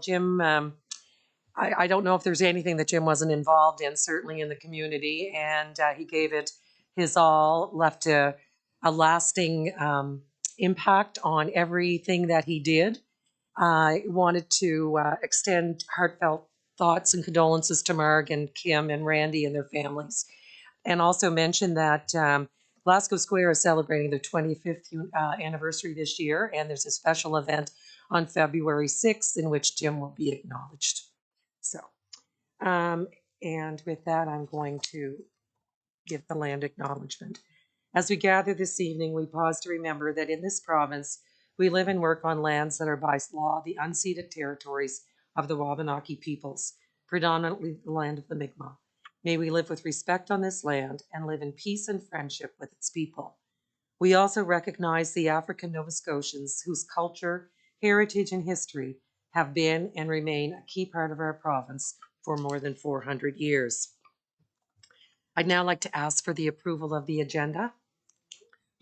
Jim, I don't know if there's anything that Jim wasn't involved in, certainly in the community, and he gave it his all, left a lasting impact on everything that he did. I wanted to extend heartfelt thoughts and condolences to Marg and Kim and Randy and their families, and also mention that Glasgow Square is celebrating their 25th anniversary this year, and there's a special event on February 6th in which Jim will be acknowledged. So, um, and with that, I'm going to give the land acknowledgement. As we gather this evening, we pause to remember that in this province, we live and work on lands that are by law the unceded territories of the Wabanaki peoples, predominantly the land of the Mi'kmaq. May we live with respect on this land and live in peace and friendship with its people. We also recognize the African Nova Scotians whose culture, heritage, and history have been and remain a key part of our province for more than 400 years. I'd now like to ask for the approval of the agenda.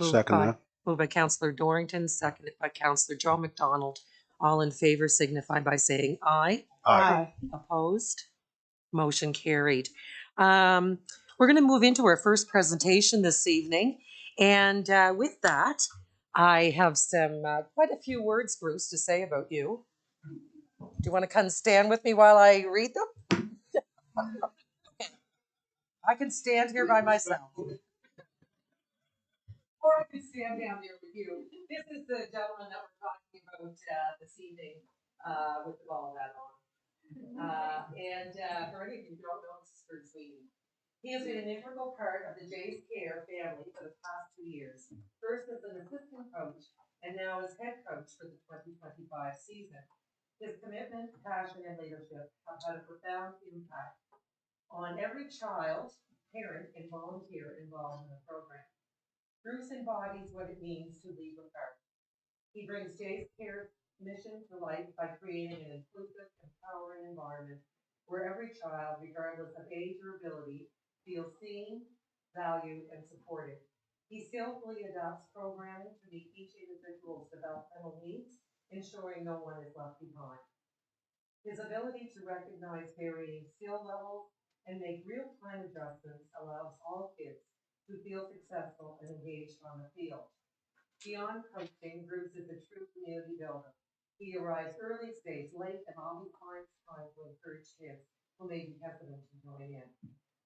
Second. Moved by Councillor Dorrington, seconded by Councillor Joe McDonald. All in favor signify by saying aye. Aye. Opposed? Motion carried. We're going to move into our first presentation this evening. And with that, I have some quite a few words, Bruce, to say about you. Do you want to come stand with me while I read them? I can stand here by myself. Or I could stand down there with you. This is the gentleman that we're talking about this evening with the ball hat on. For any of you who don't know, this is Bruce Sweeney. He has been an integral part of the Jays Care family for the past 2 years, first as an assistant coach and now as head coach for the 2025 season. His commitment, passion, and leadership have had a profound impact on every child, parent, and volunteer involved in the program. Bruce embodies what it means to lead with heart. He brings Jays Care's mission to life by creating an inclusive, empowering environment where every child, regardless of age or ability, feels seen, valued, and supported. He skillfully adapts programming to meet each individual's developmental needs, ensuring no one is left behind. His ability to recognize varying skill levels and make real-time adjustments allows all kids to feel successful and engaged on the field. Beyond coaching, Bruce is a true community builder. He arrives early, stays late, and always finds time to encourage kids who may be hesitant to join in.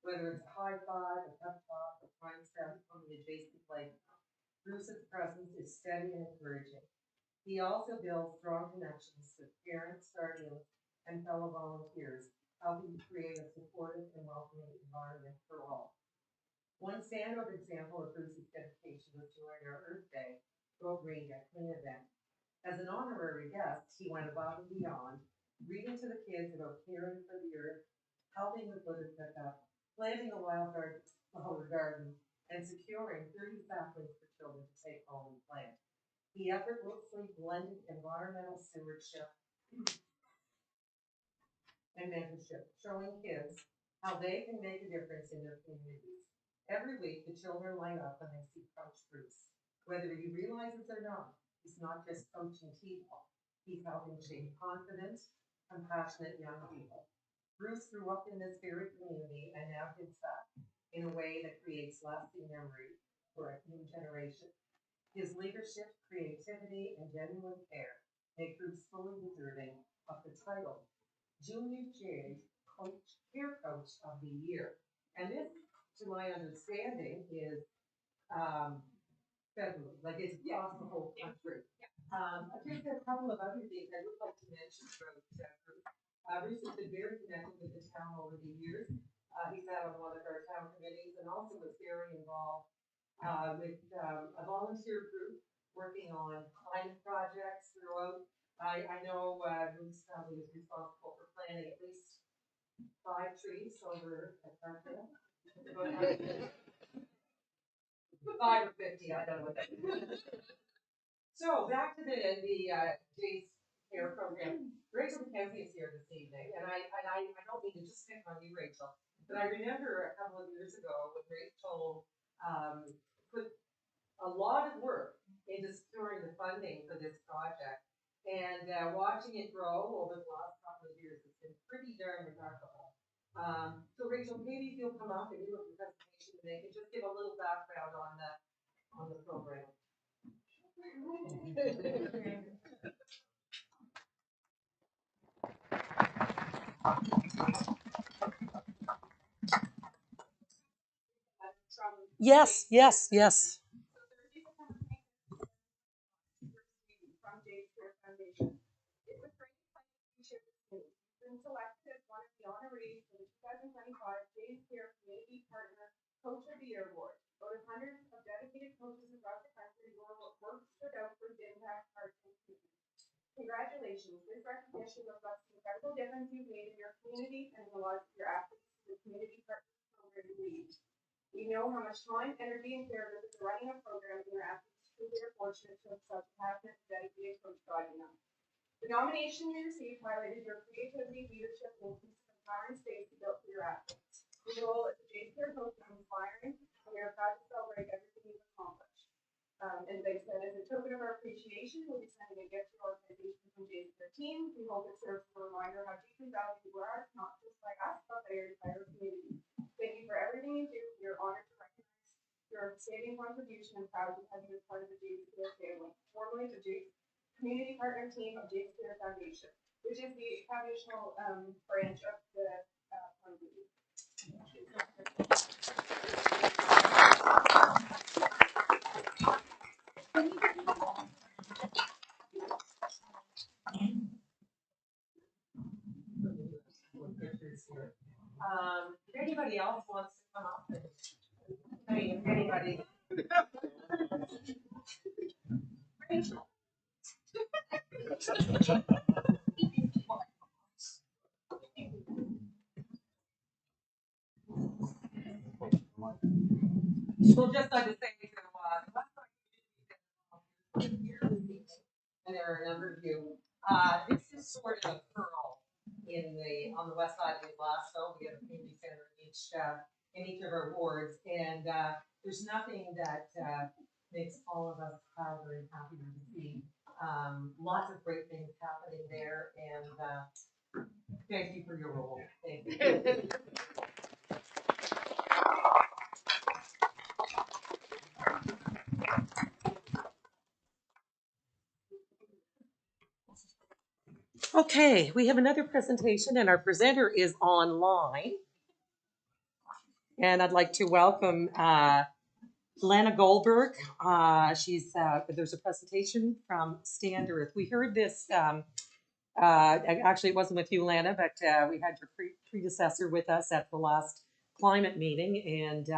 Whether it's a high five, a pep talk, a prime step from the adjacent playground, Bruce's presence is steady and encouraging. He also builds strong connections with parents, guardians, and fellow volunteers, helping to create a supportive and welcoming environment for all. One standout example of Bruce's dedication was during our Earth Day Go Green Get Clean event. As an honorary guest, he went above and beyond, reading to the kids about caring for the earth, helping with litter pickup, planting a flower garden, and securing 30 saplings for children to take home and plant. He effortlessly blended environmental stewardship and mentorship, showing kids how they can make a difference in their communities. Every week, the children line up and they see Coach Bruce. Whether he realizes or not, he's not just coaching people, he's helping shape confident, compassionate young people. Bruce grew up in this very community and now gives back in a way that creates lasting memory for a new generation. His leadership, creativity, and genuine care make Bruce fully deserving of the title Junior J Care Coach of the Year. And this, to my understanding, is federal, like it's across the whole country. Just a couple of other things I would like to mention about Bruce. Bruce has been very connected with the town over the years. He's sat on one of our town committees and also was very involved with a volunteer group working on climate projects throughout. I know Bruce probably is responsible for planting at least 5 trees over at Parkdale. 5 or 50, I don't know what that is. So back to the Jays Care program. Rachel McKenzie is here this evening, and I don't mean to just pick on you, Rachel, but I remember a couple of years ago when Rachel put a lot of work into securing the funding for this project. And watching it grow over the last couple of years, it's been pretty darn remarkable. So Rachel, maybe if you'll come up and do a presentation today, and just give a little background on the program. Yes, yes, yes. From James Fair Foundation. It was great to been selected as one of the honorees for the 2025 James Fair Community Partner Coach of the Year Award. Out of hundreds of dedicated coaches across the country, your work stood out for its impact, heart, and commitment. Congratulations. This recognition reflects the incredible difference you've made in your community and in the lives of your athletes and the community partners program lead. We know how much time, energy, and care goes into running a program, and your athletes truly are fortunate to have such a passionate and dedicated coach guiding them. The nomination you received highlighted your creativity, leadership, and inclusive empowering space you built for your athletes. Your role as a James Fair coach is inspiring, and we are proud to celebrate everything you've accomplished. And they said, as a token of our appreciation, we'll be sending a gift to our organization from James Fair team. We hope it serves as a reminder how deeply valued you are, not just by us, but by your entire community. Thank you for everything you do. We are honored to recognize your saving contribution and proud to have you as part of the James Fair family, formerly the Community Partner Team of James Fair Foundation, which is the foundational branch of the foundation. If anybody else wants to come up, I mean, if anybody. Well, just like to say and there are a number of you. This is sort of a pearl on the west side of Glasgow. We have a community center in each of our wards, and there's nothing that makes all of us prouder and happier to see. Lots of great things happening there, and thank you for your role. Thank you. Okay, we have another presentation, and our presenter is online. And I'd like to welcome Lana Goldberg. There's a presentation from Stand Earth. We heard this, actually it wasn't with you, Lana, but we had your predecessor with us at the last climate meeting, and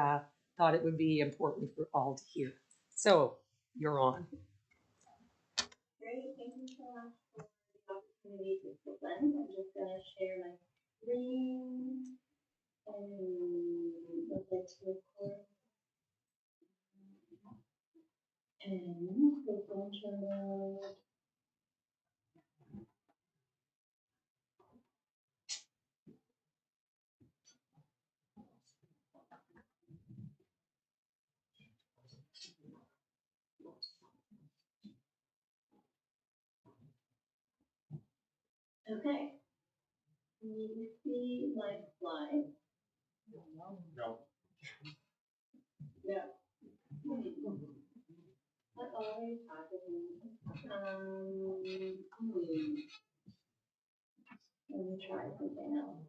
thought it would be important for all to hear. So, you're on. Great, thank you so much for the opportunity to present. I'm just going to share my screen and look at to record. And we're going to load. Okay. Can you see my slide? No. No. What always happens? Let me try something else.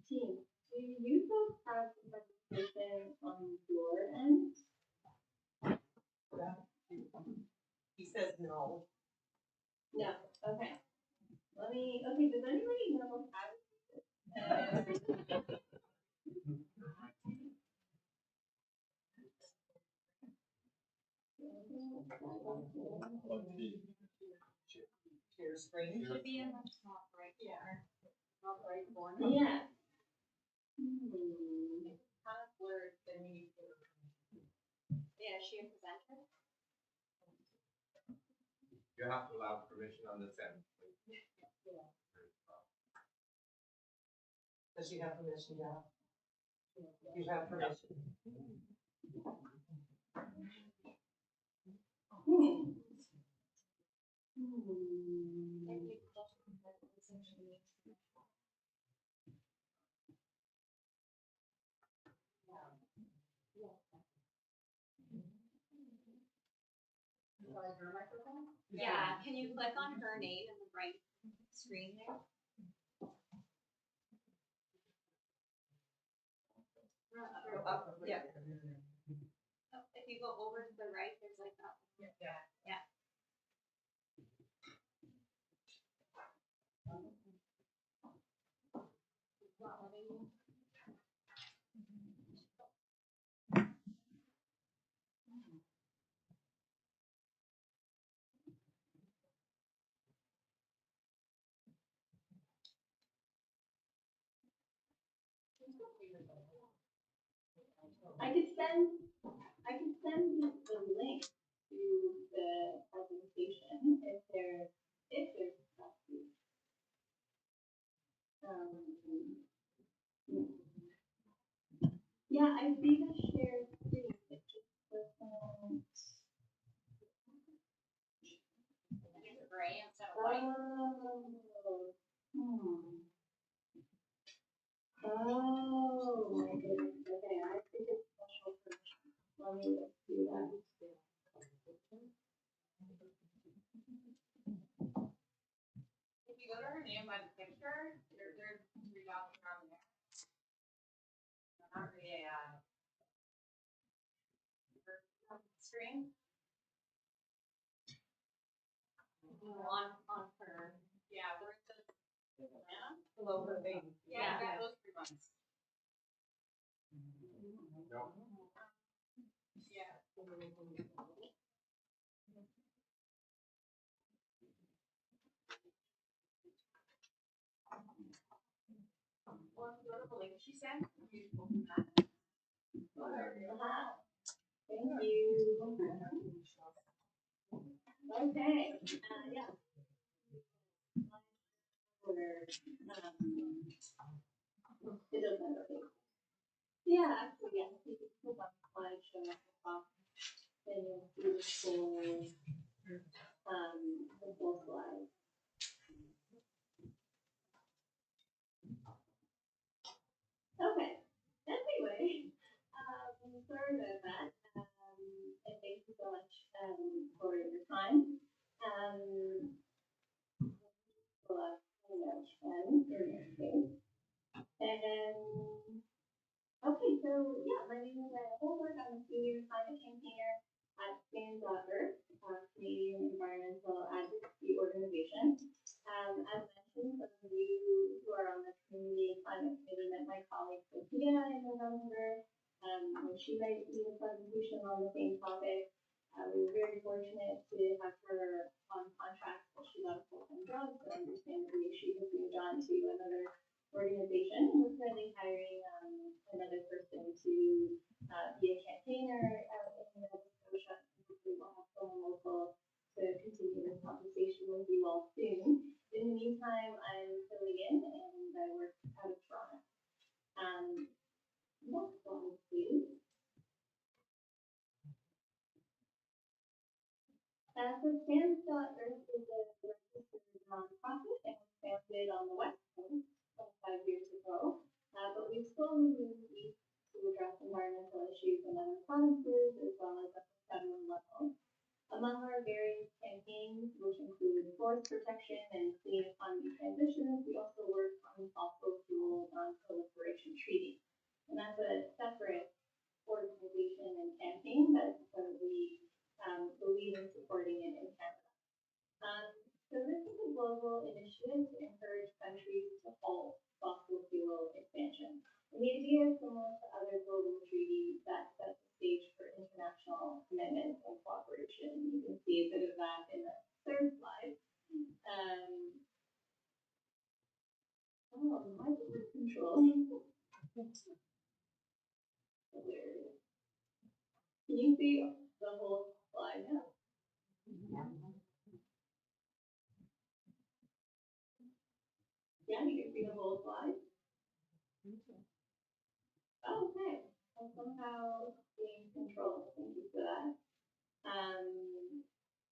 Team, do you folks have the presentation on your end? He says no. No. Okay. Okay, does anybody know how to do this? Share screen. Should be in the top right Yeah. corner. Top right corner. Yeah. Kind of blurred, then you need to. Yeah, she a presenter? You have to allow permission on this end. Does she have permission, yeah? You have permission. Her microphone? Yeah, can you click on her name in the right screen there? Up, yeah. Oh, if you go over to the right, there's like that. Yeah. Yeah. I could send you the link to the presentation if there's stuff. Yeah, I see the shared screen. It just wasn't. It's gray instead of white. Oh, my goodness. Okay, I think it's special permission. Let me just do that. If you go to her name by the picture, there's 3 dots around there. Not really screen. On her. Yeah, where it says Below her name. Yeah. Those 3 ones. No. Yeah. Or if you go to the link she sent, you open that. Thank you. Okay, yeah. It doesn't matter. Yeah, actually, yeah, you can click on the slideshow at the top, then you'll see the full slide. Okay, anyway, sorry about that, and thank you so much, for your time. Okay, so yeah, my name is Anna Holbrook. I'm a senior climate campaigner at Stand.Earth, Canadian environmental advocacy organization. As mentioned, some of you who are on the Community and Climate Committee met my colleague Sophia in November, when she might do a presentation on the same topic. We were very fortunate to have her on contract while she got a full-time job, so understandably she has moved on to another organization. We're currently hiring another person to be a campaigner out in Nova Scotia. Hopefully we'll have someone local to continue this conversation with you all soon. In the meantime, I'm filling in and I work out of Toronto. Next slide, please. So Stand.Earth is a registered nonprofit and was founded on the West Coast 25 years ago, but we've slowly moved east to address environmental issues in other provinces as well as at the federal level. Among our various campaigns, which include forest protection and clean economy transitions, we also work on the fossil fuel non-proliferation treaty. And that's a separate organization and campaign, but we believe in supporting it in Canada. So this is a global initiative to encourage countries to halt fossil fuel expansion. And the idea is similar to other global treaties that set the stage for international commitment and cooperation. You can see a bit of that in the third slide. My control. Hilarious. Can you see the whole slide now? Yeah, you can see the whole slide. Okay, I'm somehow being controlled. Thank you for that.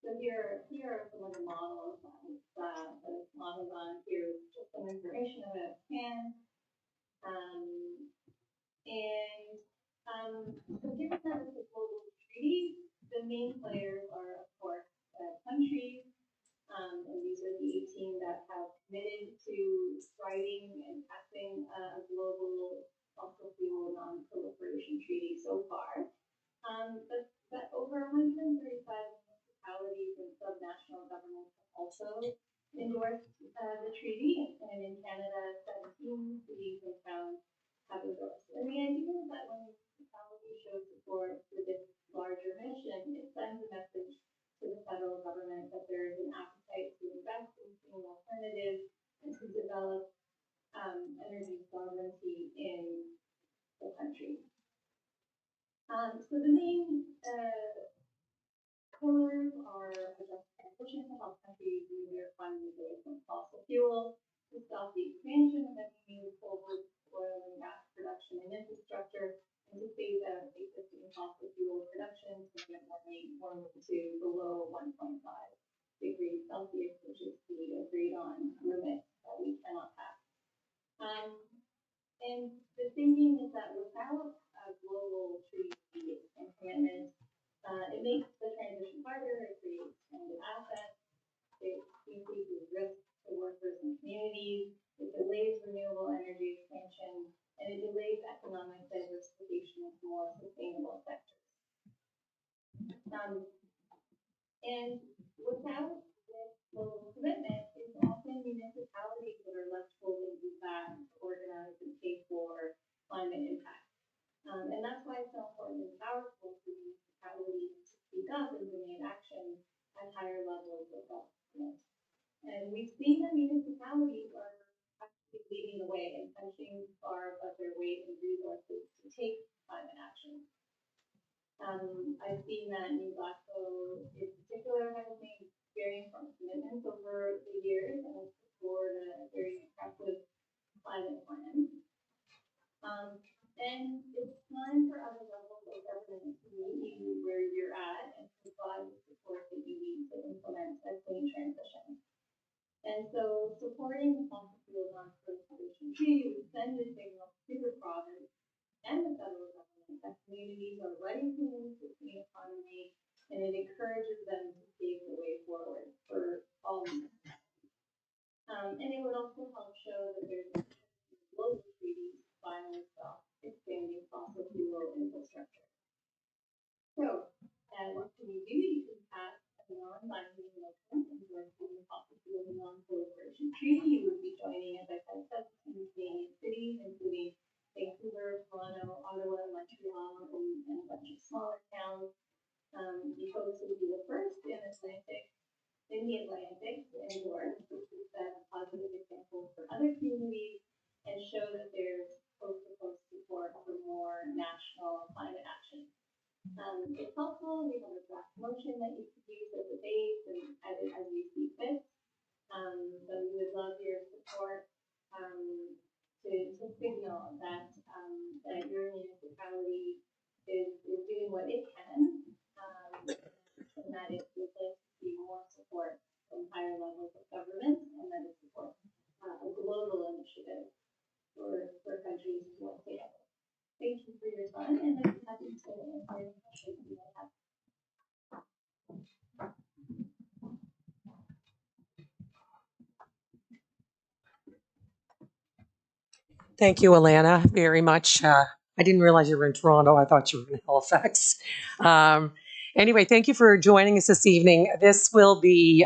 So here are some of the models that it's modeled on. Here's just some information about CAN. So given that it's a global treaty, the main players are, of course, countries. And these are the 18 that have committed to writing and passing a global fossil fuel non-proliferation treaty so far. But over 135 municipalities and subnational governments have also endorsed the treaty, and in Canada, 17 cities and towns have endorsed. And the idea is that when municipalities show support for this larger mission, it sends a message to the federal government that there is an appetite to invest in clean alternatives and to develop energy sovereignty in the country. So the main pillars are a just transition to help countries move their economies away from fossil fuels, to stop the expansion of any new coal, oil, and gas production and infrastructure, and to phase out existing fossil fuel production to get warming to below 1.5 degrees Celsius, which is the agreed on limit that we cannot pass. And the thinking is that without a global treaty and commitment, it makes the transition harder, it creates stranded assets, it increases risk to workers and communities, it delays renewable energy expansion, and it delays economic diversification into more sustainable sectors. And without this global commitment, it's often municipalities that are left holding the bag to organize and pay for climate impact. And that's why it's so important and powerful for municipalities to speak up and demand action at higher levels of government. And we've seen that municipalities are actually leading the way and punching far above their weight and resources to take climate action. I've seen that in Glasgow in particular has made very important commitments over the years and has scored a very impressive climate plan. And it's time for other levels of government to meet you where you're at and provide the support that you need to implement a clean transition. And so supporting the fossil fuel non-proliferation treaty would send a signal to the province and the federal government that communities are ready to move to a clean economy, and it encourages them to pave the way forward for all municipalities. And it would also help show that there's a global treaty to finally stop expanding fossil fuel infrastructure. So, what can you do? You can pass a non-binding motion endorsing the fossil fuel non-proliferation treaty. You would be joining, as I said, 17 Canadian cities, including Vancouver, Toronto, Ottawa, Montreal, and a bunch of smaller towns. You folks would be the first in the Atlantic to endorse, which is a positive example for other communities, and show that there's coast-to-coast support for more national climate action. It's helpful. We have a draft motion that you could use as a base and edit as you see fit. So we would love your support to signal that that your municipality is doing what it can, and that it would like to see more support from higher levels of government, and that it supports a global initiative for countries to work together. Thank you for your time, and I'd be happy to answer any questions you might have. Thank you, Alana, very much. I didn't realize you were in Toronto. I thought you were in Halifax. Anyway, thank you for joining us this evening. This will be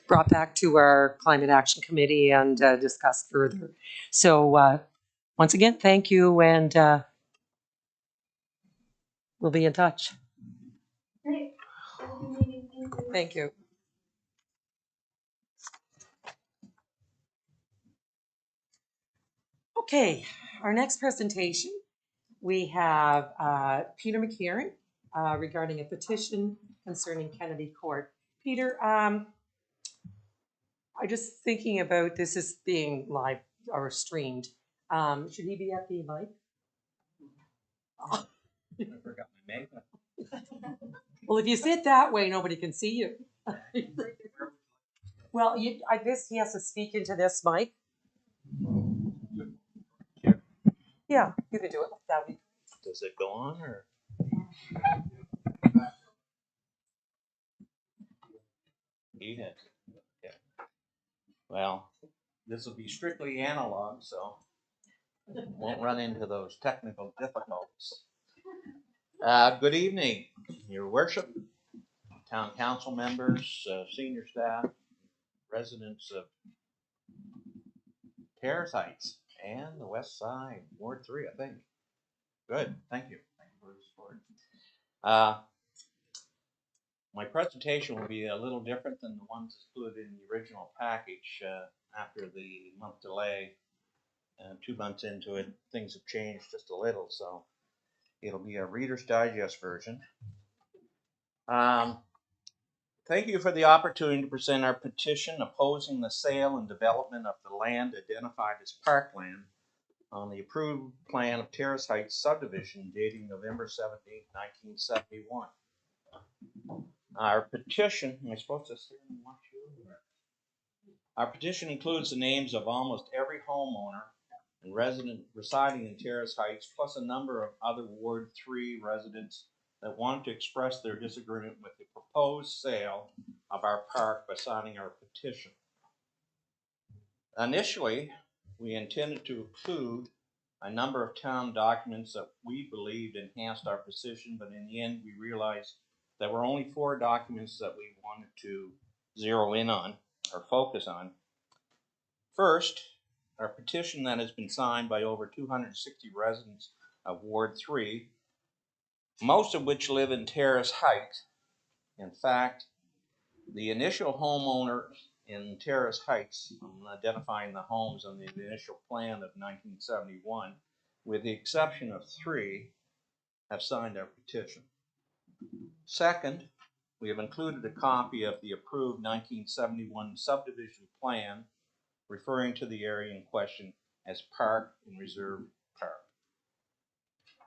brought back to our Climate Action Committee and discussed further. So once again, thank you, and we'll be in touch. Great. Thank you. Okay, our next presentation, we have Peter McCarron regarding a petition concerning Kennedy Court. Peter, I'm just thinking about this is being live or streamed. Should he be at the mic? I forgot my makeup. Well, if you sit that way, nobody can see you. Well, I guess he has to speak into this mic. Yeah, you can do it. That'd be. Does it go on or? You did. Okay. Well, this will be strictly analog, so won't run into those technical difficulties. Good evening, Your Worship, Town Council members, senior staff, residents of Terrace Heights and the West Side, Ward 3, I think. Good, thank you. Thank you for the support. My presentation will be a little different than the ones included in the original package. After the month delay, 2 months into it, things have changed just a little, so it'll be a Reader's Digest version. Thank you for the opportunity to present our petition opposing the sale and development of the land identified as parkland on the approved plan of Terrace Heights subdivision dating November 17, 1971. Our petition, am I supposed to sit and watch you? Our petition includes the names of almost every homeowner and resident residing in Terrace Heights, plus a number of other Ward 3 residents that wanted to express their disagreement with the proposed sale of our park by signing our petition. Initially, we intended to include a number of town documents that we believed enhanced our position, but in the end we realized there were only 4 documents that we wanted to zero in on or focus on. First, our petition that has been signed by over 260 residents of Ward 3, most of which live in Terrace Heights. In fact, the initial homeowner in Terrace Heights, identifying the homes on the initial plan of 1971, with the exception of 3, have signed our petition. Second, we have included a copy of the approved 1971 subdivision plan referring to the area in question as Park and Reserve Park.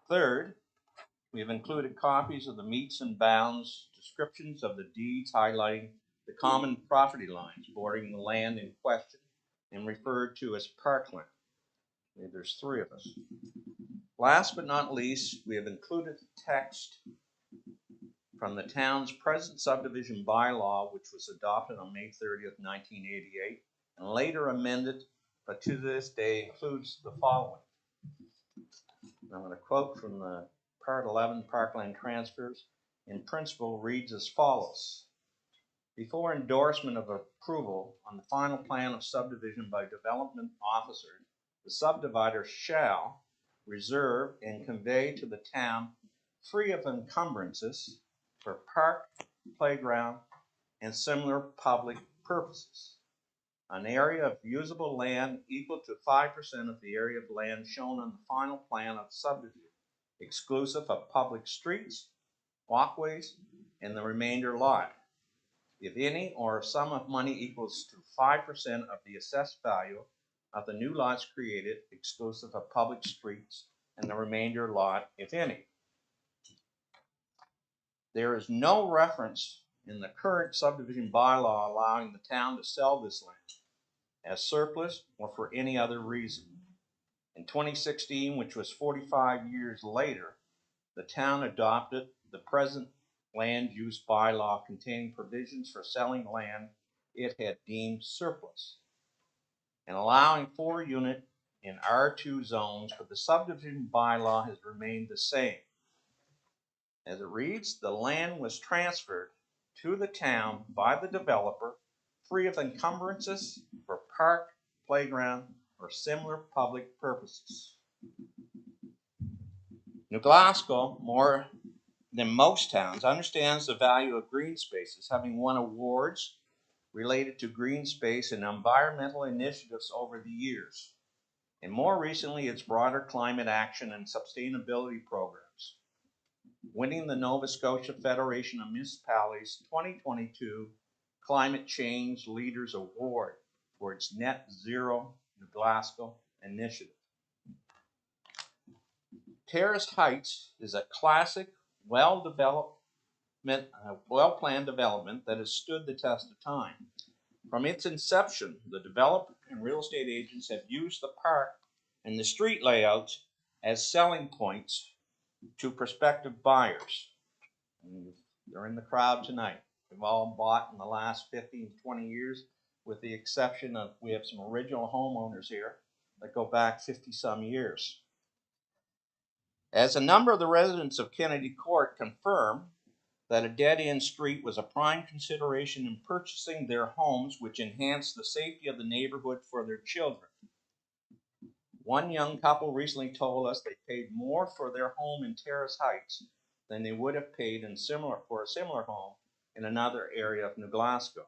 Third, we have included copies of the meets and bounds, descriptions of the deeds highlighting the common property lines bordering the land in question and referred to as parkland. There's 3 of us. Last but not least, we have included the text from the town's present subdivision bylaw, which was adopted on May 30th, 1988, and later amended, but to this day includes the following. I'm going to quote from the Part 11 Parkland Transfers. In principle, reads as follows. Before endorsement of approval on the final plan of subdivision by development officer, the subdivider shall reserve and convey to the town, free of encumbrances, for park, playground, and similar public purposes, an area of usable land equal to 5% of the area of land shown on the final plan of subdivision, exclusive of public streets, walkways, and the remainder lot. If any or sum of money equals to 5% of the assessed value of the new lots created, exclusive of public streets, and the remainder lot, if any. There is no reference in the current subdivision bylaw allowing the town to sell this land as surplus or for any other reason. In 2016, which was 45 years later, the town adopted the present land use bylaw containing provisions for selling land it had deemed surplus and allowing 4 unit in R2 zones, but the subdivision bylaw has remained the same. As it reads, the land was transferred to the town by the developer free of encumbrances for park, playground, or similar public purposes. New Glasgow, more than most towns, understands the value of green spaces, having won awards related to green space and environmental initiatives over the years, and more recently its broader climate action and sustainability programs, winning the Nova Scotia Federation of Municipalities 2022 Climate Change Leaders Award for its Net Zero Glasgow initiative. Terrace Heights is a classic, well-planned development that has stood the test of time. From its inception, the developer and real estate agents have used the park and the street layouts as selling points to prospective buyers. And they're in the crowd tonight. We've all bought in the last 15 to 20 years, with the exception of we have some original homeowners here that go back 50 some years. As a number of the residents of Kennedy Court confirm that a dead-end street was a prime consideration in purchasing their homes, which enhanced the safety of the neighborhood for their children. One young couple recently told us they paid more for their home in Terrace Heights than they would have paid for a similar home in another area of New Glasgow.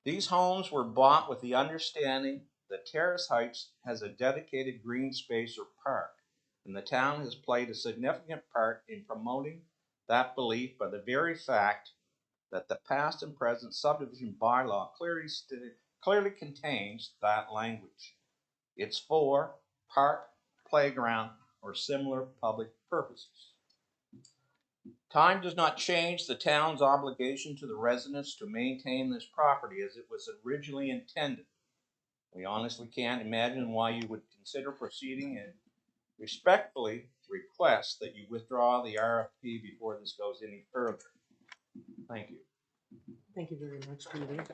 These homes were bought with the understanding that Terrace Heights has a dedicated green space or park, and the town has played a significant part in promoting that belief by the very fact that the past and present subdivision bylaw clearly contains that language. It's for park, playground, or similar public purposes. Time does not change the town's obligation to the residents to maintain this property as it was originally intended. We honestly can't imagine why you would consider proceeding, and respectfully request that you withdraw the RFP before this goes any further. Thank you. Thank you very much, Peter.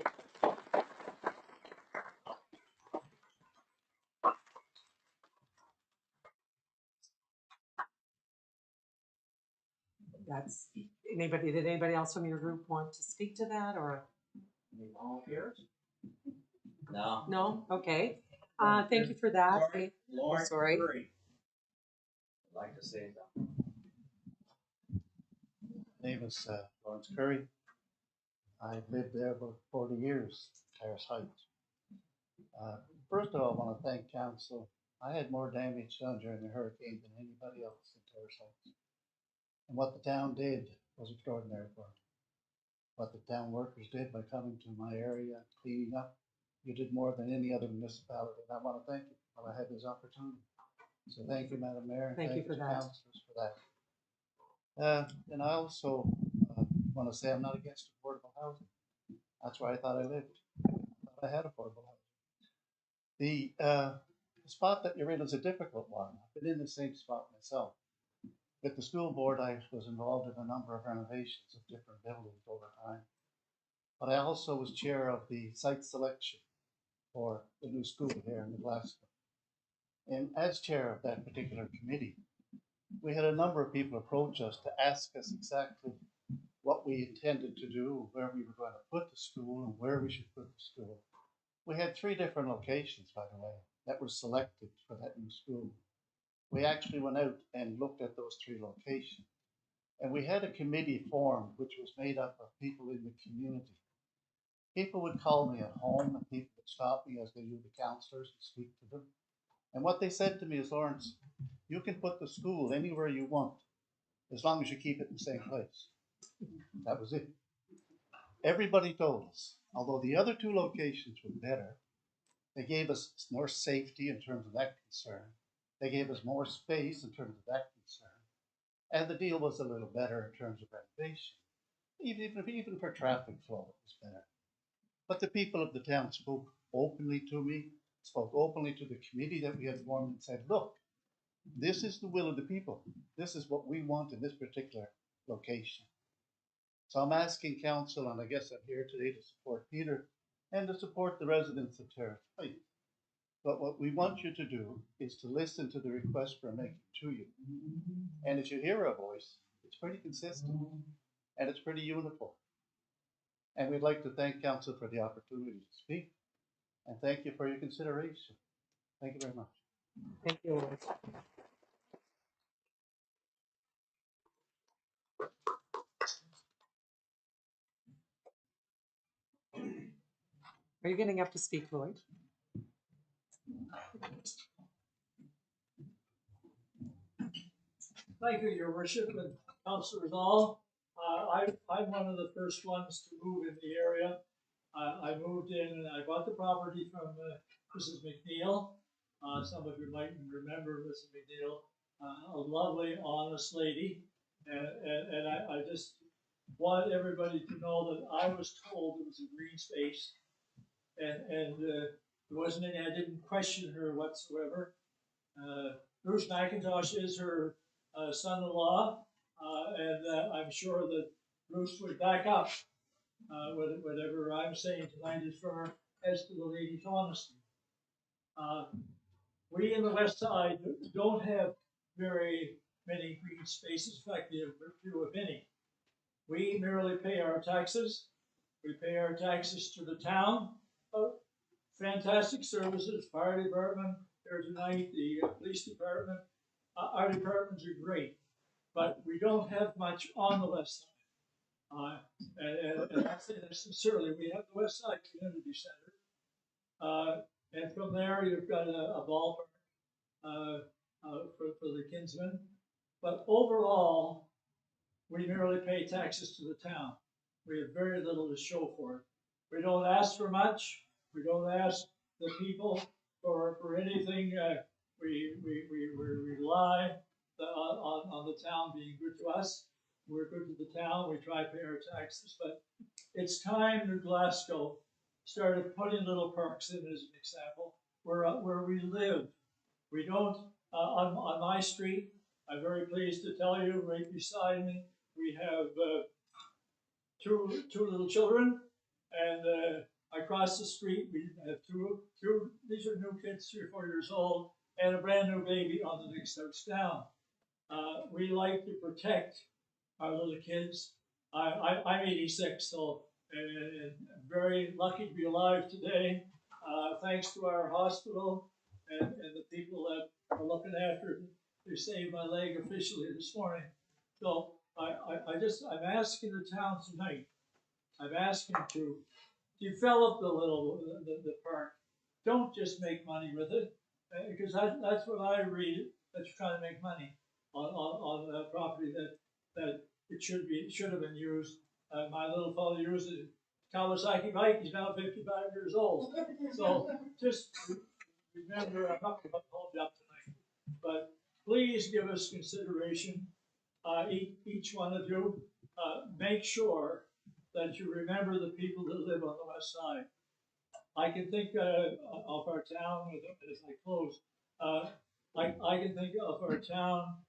Did anybody else from your group want to speak to that, or? Any volunteers? No. No? Okay. Thank you for that. Lauren, Sorry. Curry. I'd like to say something. My name is Lawrence Curry. I've lived there about 40 years, Terrace Heights. First of all, I want to thank council. I had more damage done during the hurricane than anybody else in Terrace Heights. And what the town did was extraordinary for me. What the town workers did by coming to my area, cleaning up, you did more than any other municipality. And I want to thank you while I had this opportunity. So thank you, Madam Mayor. And Thank you for to that. councillors for that. And I also want to say I'm not against affordable housing. That's where I thought I lived. I thought I had affordable housing. The spot that you're in is a difficult one. I've been in the same spot myself. With the school board, I was involved in a number of renovations of different buildings over time. But I also was chair of the site selection for the new school here in Glasgow. And as chair of that particular committee, we had a number of people approach us to ask us exactly what we intended to do, where we were going to put the school, and where we should put the school. We had 3 different locations, by the way, that were selected for that new school. We actually went out and looked at those 3 locations. And we had a committee formed, which was made up of people in the community. People would call me at home, and people would stop me as they do the councillors and speak to them. And what they said to me is, Lawrence, you can put the school anywhere you want, as long as you keep it in the same place. That was it. Everybody told us, although the other 2 locations were better, they gave us more safety in terms of that concern. They gave us more space in terms of that concern. And the deal was a little better in terms of renovation. Even for traffic flow, it was better. But the people of the town spoke openly to me, spoke openly to the committee that we had formed, and said, look, this is the will of the people. This is what we want in this particular location. So I'm asking council, and I guess I'm here today to support Peter and to support the residents of Terrace Heights. But what we want you to do is to listen to the request we're making to you. And as you hear our voice, it's pretty consistent and it's pretty uniform. And we'd like to thank council for the opportunity to speak, and thank you for your consideration. Thank you very much. Thank you. Are you getting up to speak, Lloyd? Thank you, Your Worship, and councillors all. I'm one of the first ones to move in the area. I moved in and I bought the property from Mrs. McNeil. Some of you might remember Mrs. McNeil, a lovely, honest lady. And I just want everybody to know that I was told it was a green space. And there wasn't any, I didn't question her whatsoever. Bruce McIntosh is her son-in-law, and I'm sure that Bruce would back up whatever I'm saying tonight as far as to the lady's honesty. We in the West Side don't have very many green spaces, in fact, few if any. We merely pay our taxes. We pay our taxes to the town. Fantastic services, fire department here tonight, the police department. Our departments are great, but we don't have much on the west side. And I say that sincerely. We have the West Side Community Center, and from there you've got a ballpark for the kinsmen. But overall, we merely pay taxes to the town. We have very little to show for it. We don't ask for much. We don't ask the people for anything. We rely on the town being good to us. We're good to the town. We try to pay our taxes. But it's time New Glasgow started putting little parks in as an example where we live. We don't, on my street, I'm very pleased to tell you, right beside me, we have two little children, and across the street we have two. These are new kids, 3 or 4 years old, and a brand new baby on the next house down. We like to protect our little kids. I'm 86, so and very lucky to be alive today, thanks to our hospital and the people that are looking after it. They saved my leg officially this morning. So I'm asking the town tonight, I'm asking to develop the park. Don't just make money with it, because that's what I read, that you're trying to make money on a property that it should have been used. My little fellow used a Kawasaki bike, he's now 55 years old. So just remember, I'm not going to hold you up tonight, but please give us consideration, each one of you. Make sure that you remember the people that live on the west side. I can think of our town, as I close, I can think of our town,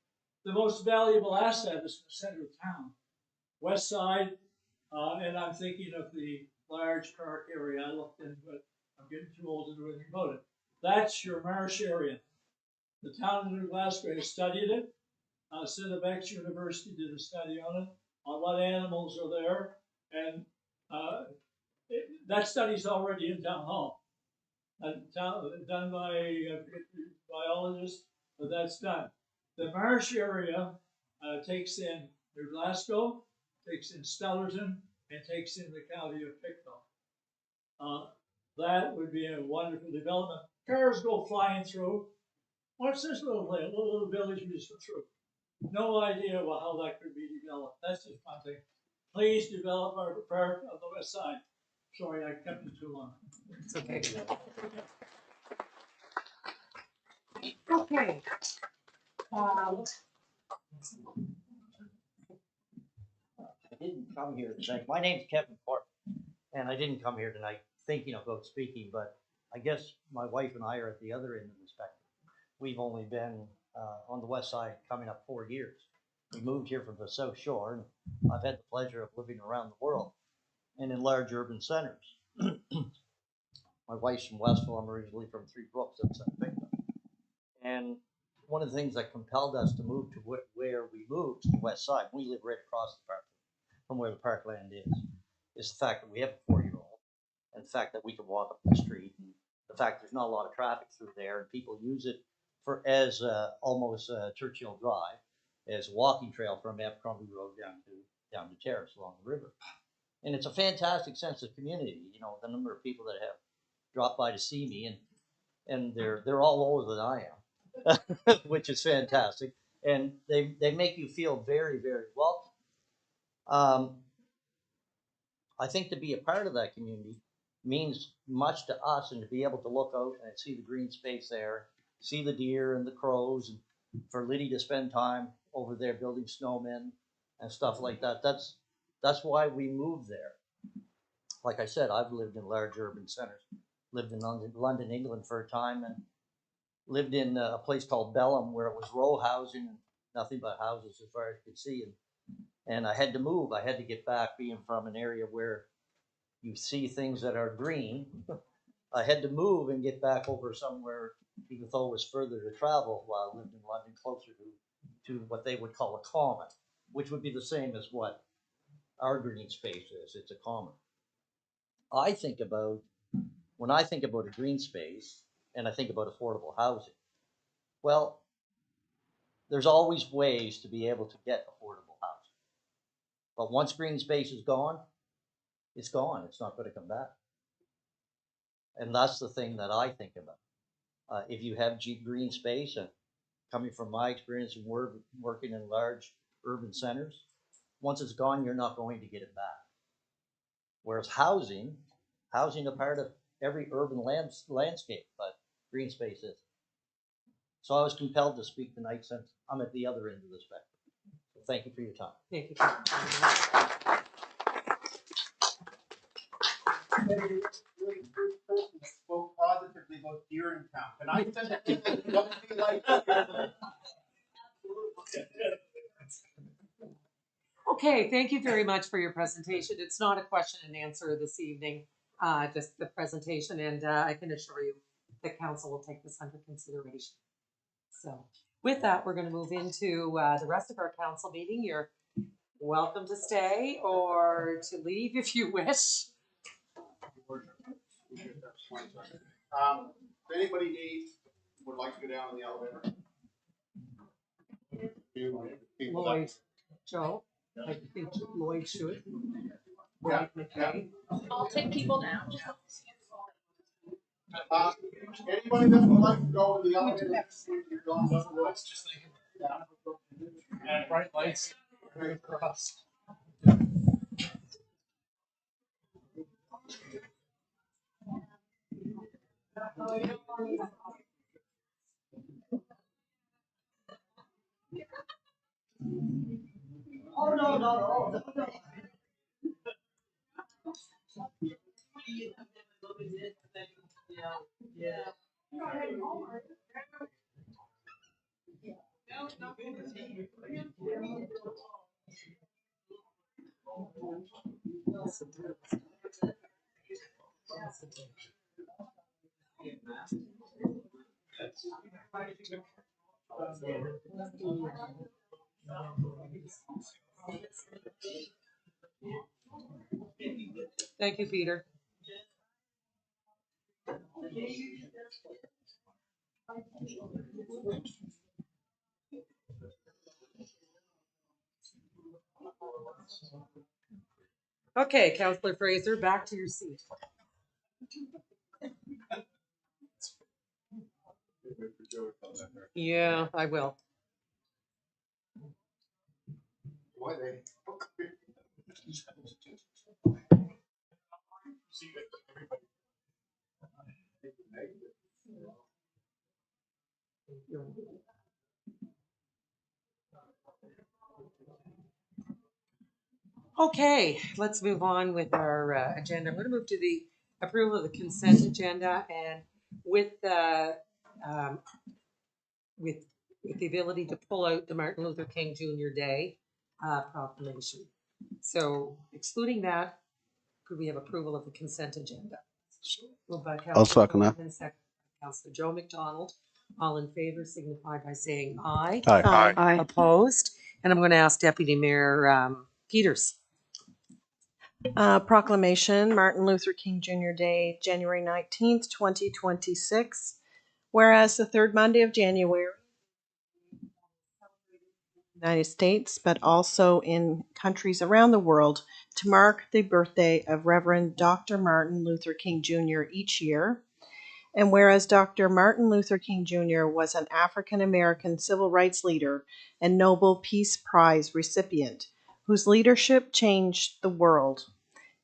the most valuable asset is the center of town. West side, and I'm thinking of the large park area. I looked into it. I'm getting too old to do anything about it. That's your marsh area. The town of New Glasgow has studied it. Cinemax University did a study on it, on what animals are there, and that study's already in town hall. Done by biologists, but that's done. The marsh area takes in New Glasgow, takes in Stellarton, and takes in the county of Pictou. That would be a wonderful development. Cars go flying through. What's this little place, little village we just went through? No idea how that could be developed. That's just one thing. Please develop our park on the west side. Sorry, I kept you too long. It's okay. Okay. I didn't come here tonight. My name's Kevin Clark, and I didn't come here tonight thinking about speaking, but I guess my wife and I are at the other end of the spectrum. We've only been on the west side coming up 4 years. We moved here from the South Shore, and I've had the pleasure of living around the world and in large urban centers. My wife's from Westville. I'm originally from Three Brooks outside Pictou. And one of the things that compelled us to move to where we moved, to the west side, we live right across the park from where the parkland is the fact that we have a 4-year-old, and the fact that we can walk up the street, and the fact there's not a lot of traffic through there, and people use it for as almost Churchill Drive, as a walking trail from Abercrombie Road down to Terrace along the river. And it's a fantastic sense of community, you know, the number of people that have dropped by to see me, and they're all older than I am, which is fantastic. And they make you feel very, very welcome. I think to be a part of that community means much to us, and to be able to look out and see the green space there, see the deer and the crows, and for Liddy to spend time over there building snowmen and stuff like that. That's why we moved there. Like I said, I've lived in large urban centers, lived in London, England for a time, and lived in a place called Belém where it was row housing and nothing but houses as far as you could see. And I had to move. I had to get back, being from an area where you see things that are green. I had to move and get back over somewhere, even though it was further to travel, while I lived in London, closer to what they would call a common, which would be the same as what our green space is. It's a common. When I think about a green space and I think about affordable housing, well, there's always ways to be able to get affordable housing. But once green space is gone, it's gone. It's not going to come back. And that's the thing that I think about. If you have green space, and coming from my experience in working in large urban centers, once it's gone, you're not going to get it back. Whereas housing a part of every urban landscape, but green space is. So I was compelled to speak tonight since I'm at the other end of the spectrum. So thank you for your time. Thank you. Spoke positively about deer in town. Can I send it? Don't be like Okay, thank you very much for your presentation. It's not a question and answer this evening, just the presentation, and I can assure you the council will take this under consideration. So with that, we're going to move into the rest of our council meeting. You're welcome to stay or to leave if you wish. If anybody would like to go down in the elevator. Lloyd, Joe, I think Lloyd should. Yeah. McKay. I'll take people down. Anybody that would like to go in the elevator, you're going down the road. And bright lights right across. Oh, no. Thank you, Peter. Okay, Councillor Fraser, back to your seat. Yeah, I will. Why they? Okay, let's move on with our agenda. I'm going to move to the approval of the consent agenda, and with the ability to pull out the Martin Luther King Jr. Day proclamation. So excluding that, could we have approval of the consent agenda? Moved by I'll second that. Coleman, second by Councillor Joe McDonald. All in favor signify by saying aye. Aye. Aye. Opposed? And I'm going to ask Deputy Mayor Peters. Proclamation, Martin Luther King Jr. Day, January 19th, 2026. Whereas the third Monday of January United States, but also in countries around the world to mark the birthday of Reverend Dr. Martin Luther King Jr. each year. And whereas Dr. Martin Luther King Jr. was an African American civil rights leader and Nobel Peace Prize recipient whose leadership changed the world,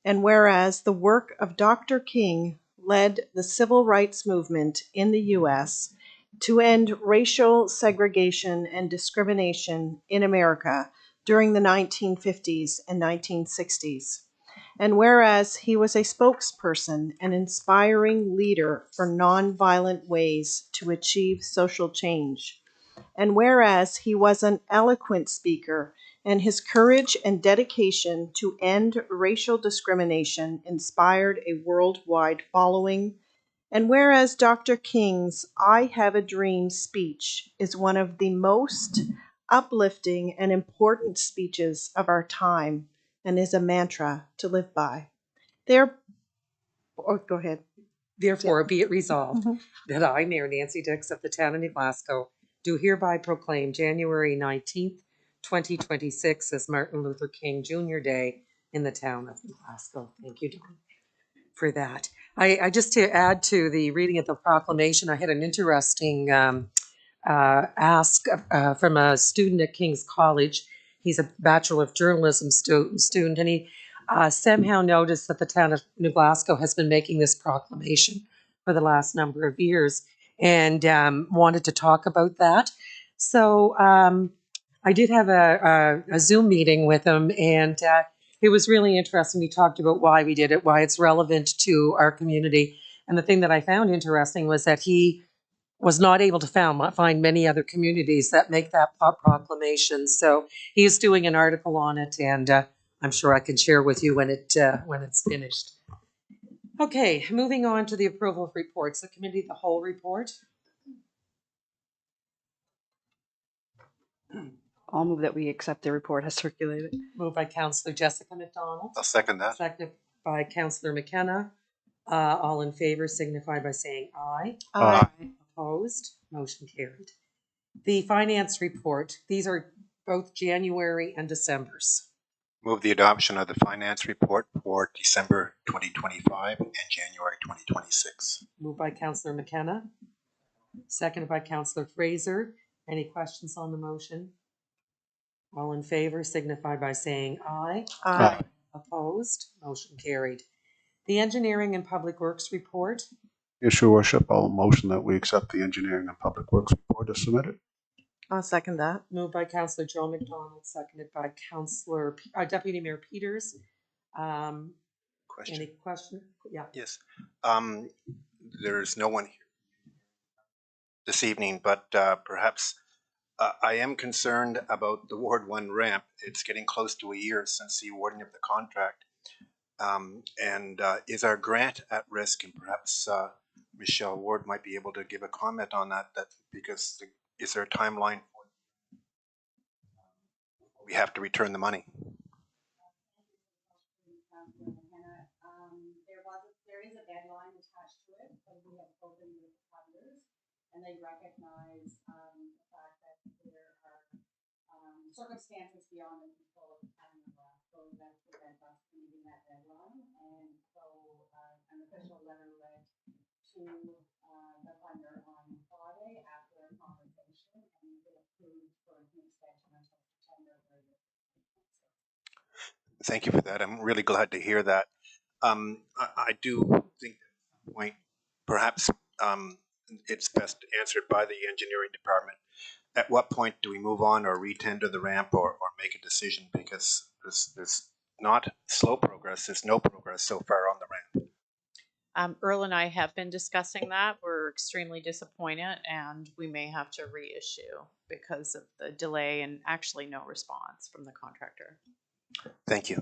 and whereas the work of Dr. King led the civil rights movement in the U.S. to end racial segregation and discrimination in America during the 1950s and 1960s. And whereas he was a spokesperson and inspiring leader for nonviolent ways to achieve social change. And whereas he was an eloquent speaker and his courage and dedication to end racial discrimination inspired a worldwide following. And whereas Dr. King's I Have a Dream speech is one of the most uplifting and important speeches of our time and is a mantra to live by. There, oh, go ahead. Therefore, be it resolved Mhm. that I, Mayor Nancy Dix of the town of New Glasgow, do hereby proclaim January 19th, 2026 as Martin Luther King Jr. Day in the town of New Glasgow. Thank you, Dawn, for that. I just to add to the reading of the proclamation, I had an interesting ask from a student at King's College. He's a Bachelor of Journalism student, and he somehow noticed that the town of New Glasgow has been making this proclamation for the last number of years and wanted to talk about that. So I did have a Zoom meeting with him, and it was really interesting. We talked about why we did it, why it's relevant to our community. And the thing that I found interesting was that he was not able to find many other communities that make that proclamation. So he's doing an article on it, and I'm sure I can share with you when it's finished. Okay, moving on to the approval of reports. The committee of the whole report. I'll move that we accept the report as circulated. Moved by Councillor Jessica McDonald. I'll second that. Seconded by Councillor McKenna. All in favor signify by saying aye. Aye. Opposed? Motion carried. The finance report. These are both January and December's. Move the adoption of the finance report for December 2025 and January 2026. Moved by Councillor McKenna. Seconded by Councillor Fraser. Any questions on the motion? All in favor signify by saying aye. Aye. Opposed? Motion carried. The engineering and public works report. Yes, Your Worship, I'll motion that we accept the engineering and public works report as submitted. I'll second that. Moved by Councillor Joe McDonald, seconded by Councillor Deputy Mayor Peters. Question. Any question? Yeah. Yes. There's no one here this evening, but perhaps I am concerned about the Ward 1 ramp. It's getting close to a year since the awarding of the contract. Is our grant at risk? And perhaps Michelle Ward might be able to give a comment on that. Because is there a timeline for we have to return the money? There is a deadline attached to it, but we have spoken with funders, and they recognize the fact that there are circumstances beyond the control of the town of Glasgow that prevent us from meeting that deadline. And so an official letter went to the funder on Friday after a conversation, and we approved for an extension until September 30th. Thank you for that. I'm really glad to hear that. I do think that point perhaps it's best answered by the engineering department. At what point do we move on or retender the ramp or make a decision? Because there's not slow progress, there's no progress so far on the ramp. Earl and I have been discussing that. We're extremely disappointed, and we may have to reissue because of the delay and actually no response from the contractor. Thank you.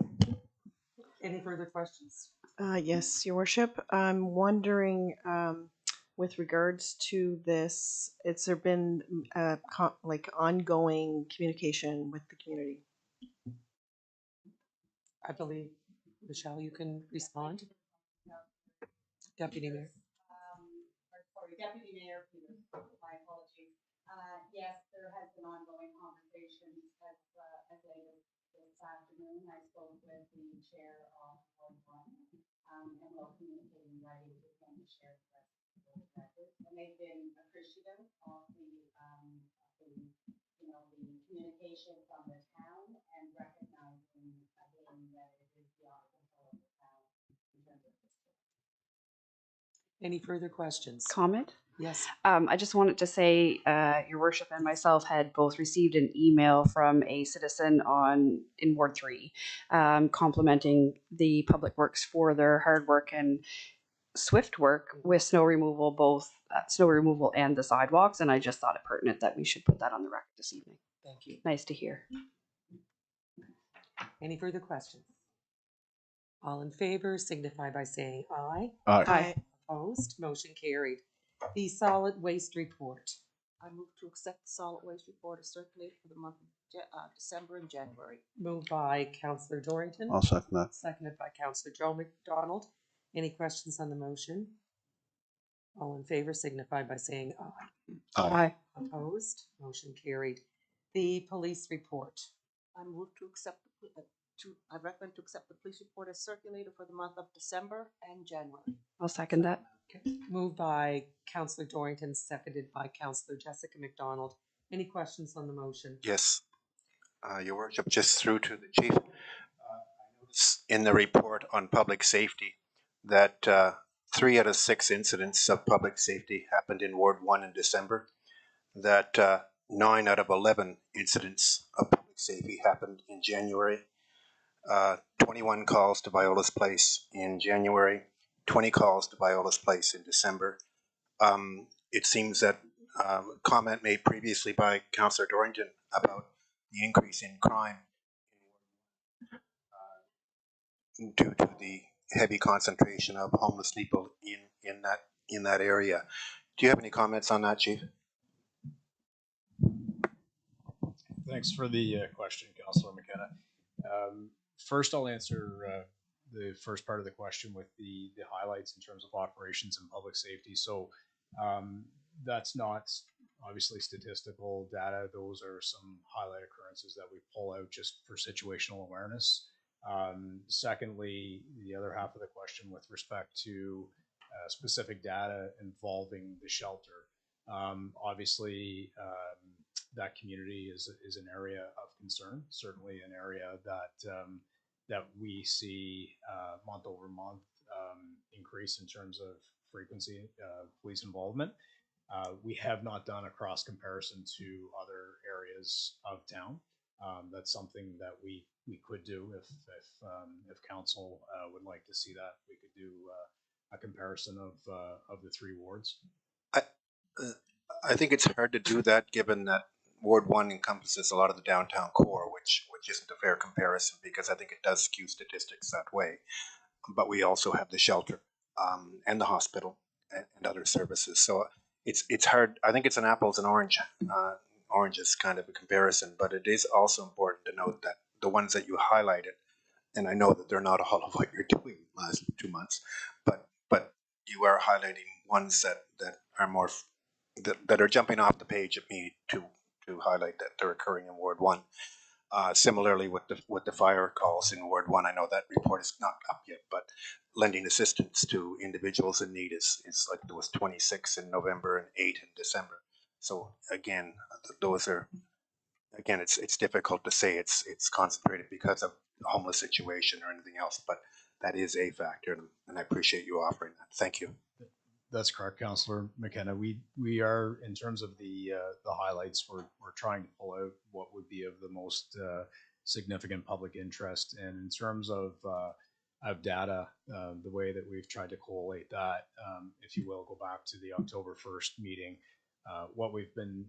Any further questions? Yes, Your Worship. I'm wondering, with regards to this, has there been ongoing communication with the community? I believe, Michelle, you can respond. Deputy Mayor. Sorry, Deputy Mayor Peters, my apologies. Yes, there has been ongoing conversations as late as this afternoon. I spoke with the chair of Ward 1, and we'll communicate in writing with them to share the rest of the record. And they've been appreciative of the communication from the town and recognizing again that it is beyond control of the town in terms of this. Any further questions? Comment? Yes. I just wanted to say, Your Worship and myself had both received an email from a citizen in Ward 3, complimenting the Public Works for their hard work and swift work with snow removal, both snow removal and the sidewalks. And I just thought it pertinent that we should put that on the record this evening. Thank you. Nice to hear. Any further questions? All in favor signify by saying aye. Aye. Aye. Opposed? Motion carried. The solid waste report. I move to accept the solid waste report as circulated for the month of December and January. Moved by Councillor Dorrington. I'll second that. Seconded by Councillor Joe McDonald. Any questions on the motion? All in favor signify by saying aye. Aye. Opposed? Motion carried. The police report. I move to accept I recommend to accept the police report as circulated for the month of December and January. I'll second that. Okay. Moved by Councillor Dorrington, seconded by Councillor Jessica McDonald. Any questions on the motion? Yes, Your Worship, just through to the chief. I noticed in the report on public safety that 3 out of 6 incidents of public safety happened in Ward 1 in December. That 9 out of 11 incidents of public safety happened in January. 21 calls to Viola's Place in January, 20 calls to Viola's Place in December. It seems that comment made previously by Councillor Dorrington about the increase in crime due to the heavy concentration of homeless people in that area. Do you have any comments on that, Chief? Thanks for the question, Councillor McKenna. First, I'll answer the first part of the question with the highlights in terms of operations and public safety. So that's not obviously statistical data. Those are some highlight occurrences that we pull out just for situational awareness. Secondly, the other half of the question with respect to specific data involving the shelter. Obviously, that community is an area of concern, certainly an area that we see month over month increase in terms of frequency of police involvement. We have not done a cross comparison to other areas of town. That's something that we could do if council would like to see that. We could do a comparison of the 3 wards. I think it's hard to do that given that Ward 1 encompasses a lot of the downtown core, which isn't a fair comparison because I think it does skew statistics that way. But we also have the shelter and the hospital and other services. So it's hard. I think it's an apples and oranges kind of a comparison, but it is also important to note that the ones that you highlighted, and I know that they're not all of what you're doing last 2 months, but you are highlighting ones that are more that are jumping off the page at me to highlight that they're occurring in Ward 1. Similarly with the fire calls in Ward 1, I know that report is not up yet, but lending assistance to individuals in need is like there was 26 in November and 8 in December. So again, those are, again, it's difficult to say it's concentrated because of the homeless situation or anything else, but that is a factor, and I appreciate you offering that. Thank you. That's correct, Councillor McKenna. We are, in terms of the highlights, we're trying to pull out what would be of the most significant public interest. And in terms of data, the way that we've tried to collate that, if you will, go back to the October 1st meeting. What we've been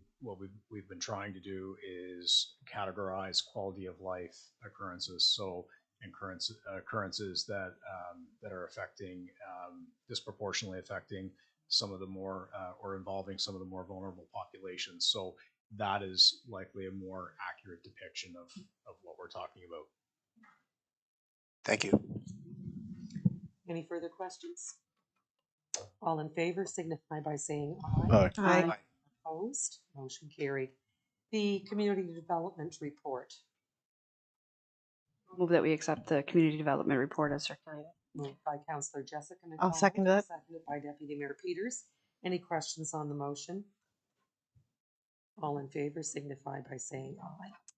trying to do is categorize quality of life occurrences. So occurrences that are affecting disproportionately affecting some of the more or involving some of the more vulnerable populations. So that is likely a more accurate depiction of what we're talking about. Thank you. Any further questions? All in favor signify by saying aye. Aye. Aye. Aye. Opposed? Motion carried. The community development report. Move that we accept the community development report as circulated. Moved by Councillor Jessica McDonald. I'll second that. Seconded by Deputy Mayor Peters. Any questions on the motion? All in favor signify by saying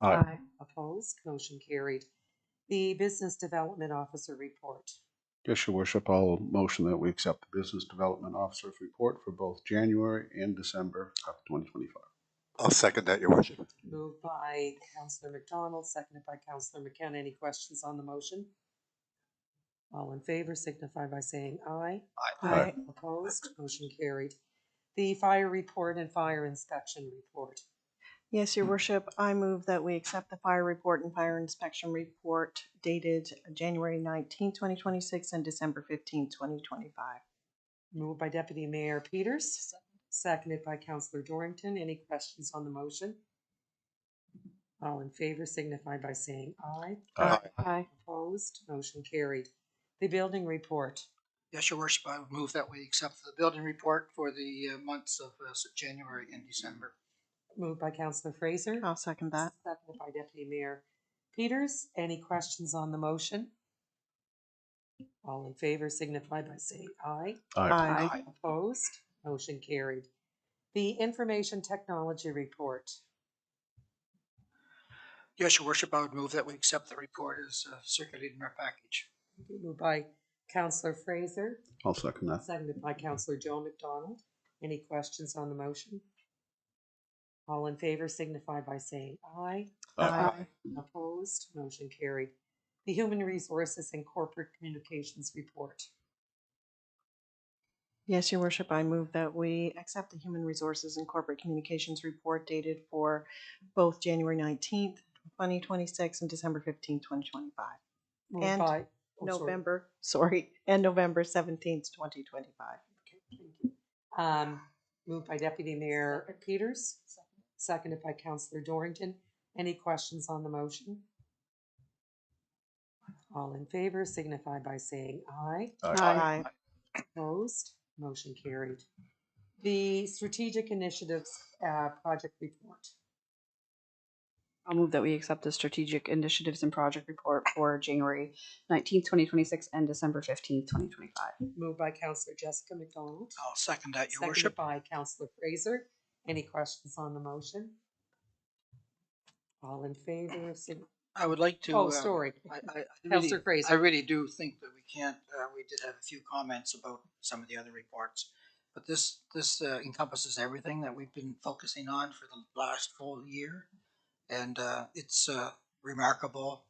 aye. Aye. Opposed? Motion carried. The business development officer report. Yes, Your Worship, I'll motion that we accept the Business Development Officer's report for both January and December of 2025. I'll second that, Your Worship. Moved by Councillor McDonald, seconded by Councillor McKenna. Any questions on the motion? All in favor signify by saying aye. Aye. Opposed? Motion carried. The fire report and fire inspection report. Yes, Your Worship, I move that we accept the fire report and fire inspection report dated January 19, 2026 and December 15, 2025. Moved by Deputy Mayor Peters, seconded by Councillor Dorrington. Any questions on the motion? All in favor signify by saying aye. Aye. Opposed? Motion carried. The building report. Yes, Your Worship, I would move that we accept the building report for the months of January and December. Moved by Councillor Fraser. I'll second that. Seconded by Deputy Mayor Peters. Any questions on the motion? All in favor signify by saying aye. Aye. Opposed? Motion carried. The information technology report. Yes, Your Worship, I would move that we accept the report as circulated in our package. Moved by Councillor Fraser. I'll second that. Seconded by Councillor Joe McDonald. Any questions on the motion? All in favor signify by saying aye. Aye. Opposed? Motion carried. The Human Resources and Corporate Communications report. Yes, Your Worship, I move that we accept the Human Resources and Corporate Communications report dated for both January 19th, 2026 and December 15th, 2025. Moved And by November 17th, 2025. Moved by Deputy Mayor Peters, seconded by Councillor Dorrington. Any questions on the motion? All in favor signify by saying aye. Aye. Opposed? Motion carried. The Strategic Initiatives Project Report. I'll move that we accept the strategic initiatives and project report for January 19th, 2026 and December 15th, 2025. Moved by Councillor Jessica McDonald. I'll second that, Your Seconded Worship. by Councillor Fraser. Any questions on the motion? All in favor? I would like to. Oh, sorry. Councillor Fraser. I really do think that we can't. We did have a few comments about some of the other reports, but this encompasses everything that we've been focusing on for the last full year, and it's remarkable.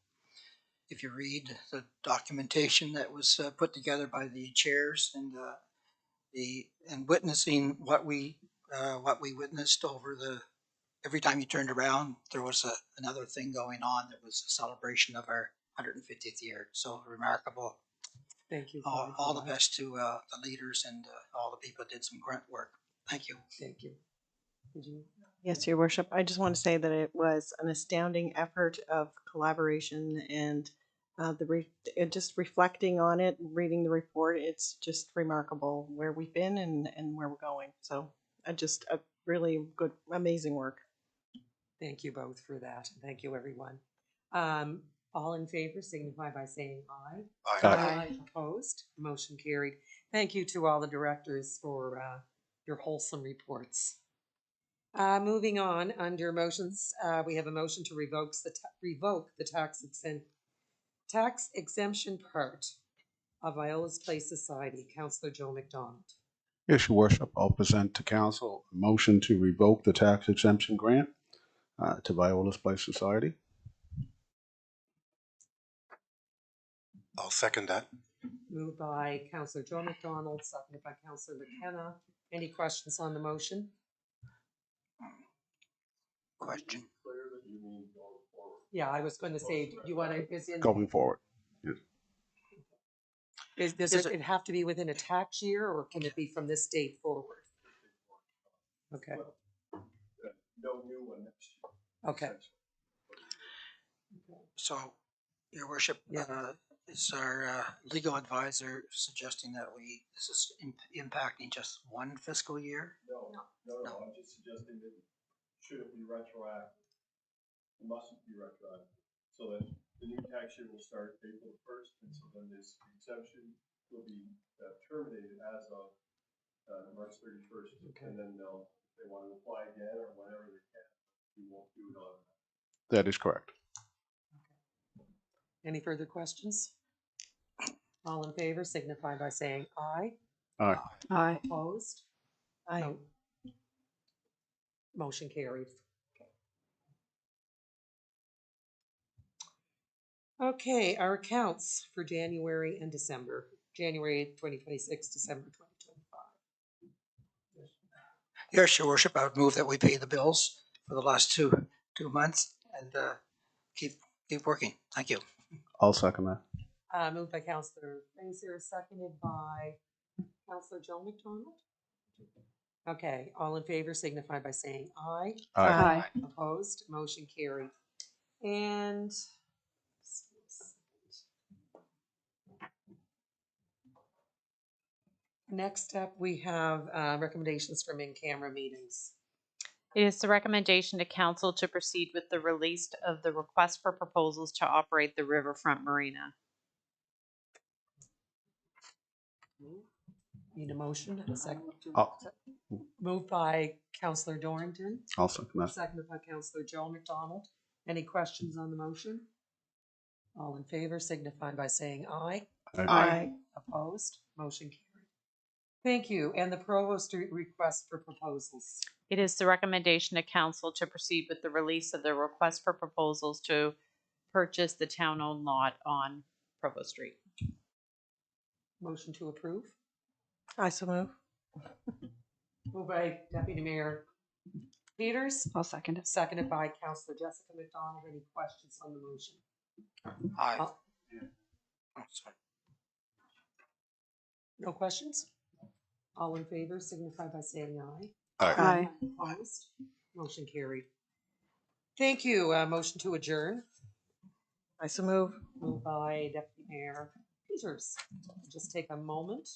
If you read the documentation that was put together by the chairs and witnessing what we witnessed over the. Every time you turned around, there was another thing going on. That was a celebration of our 150th year. So remarkable. Thank you. All the best to the leaders and all the people that did some great work. Thank you. Thank you. Did you? Yes, Your Worship. I just want to say that it was an astounding effort of collaboration and just reflecting on it, reading the report. It's just remarkable where we've been and where we're going. So just a really good, amazing work. Thank you both for that. Thank you, everyone. All in favor signify by saying aye. Aye. Opposed? Motion carried. Thank you to all the directors for your wholesome reports. Moving on, under motions, we have a motion to revoke the tax exemption part of Viola's Place Society. Councillor Joe McDonald. Yes, Your Worship, I'll present to Council a motion to revoke the tax exemption grant to Viola's Place Society. I'll second that. Moved by Councillor Joe McDonald, seconded by Councillor McKenna. Any questions on the motion? Question. Yeah, I was going to say, do you want to? Going forward. Yes. Does it have to be within a tax year, or can it be from this date forward? Okay. No new one next year. Okay. So, Your Worship, Yeah. Is our legal advisor suggesting that this is impacting just one fiscal year? No, I'm just suggesting that should it be retroactive, it mustn't be retroactive. So that the new tax year will start April 1st, and so then this exemption will be terminated as of March 31st. Okay. And then if they want to apply again or whenever they can, we won't do it on that. That is correct. Any further questions? All in favor signify by saying aye. Aye. Aye. Opposed? Aye. No. Motion carried. Okay, our accounts for January and December. January 2026, December 2025. Yes, Your Worship, I would move that we pay the bills for the last two months and keep working. Thank you. I'll second that. Moved by Councillor Fraser, seconded by Councillor Joe McDonald. Okay, all in favor signify by saying aye. Aye. Aye. Opposed? Motion carried. And next up, we have recommendations from in-camera meetings. It is the recommendation to council to proceed with the release of the request for proposals to operate the Riverfront Marina. Need a motion and a second. Oh. Moved by Councillor Dorrington. I'll second that. Seconded by Councillor Joe McDonald. Any questions on the motion? All in favor signify by saying aye. Aye. Opposed? Motion carried. Thank you. And the Provost request for proposals. It is the recommendation to council to proceed with the release of the request for proposals to purchase the town-owned lot on Provost Street. Motion to approve. I so move. Moved by Deputy Mayor Peters. I'll second it. Seconded by Councillor Jessica McDonald. Any questions on the motion? Aye. Oh, sorry. no questions? All in favor signify by saying aye. Aye. Opposed? Motion carried. Thank you. Motion to adjourn. I so move. Moved by Deputy Mayor Peters. Just take a moment.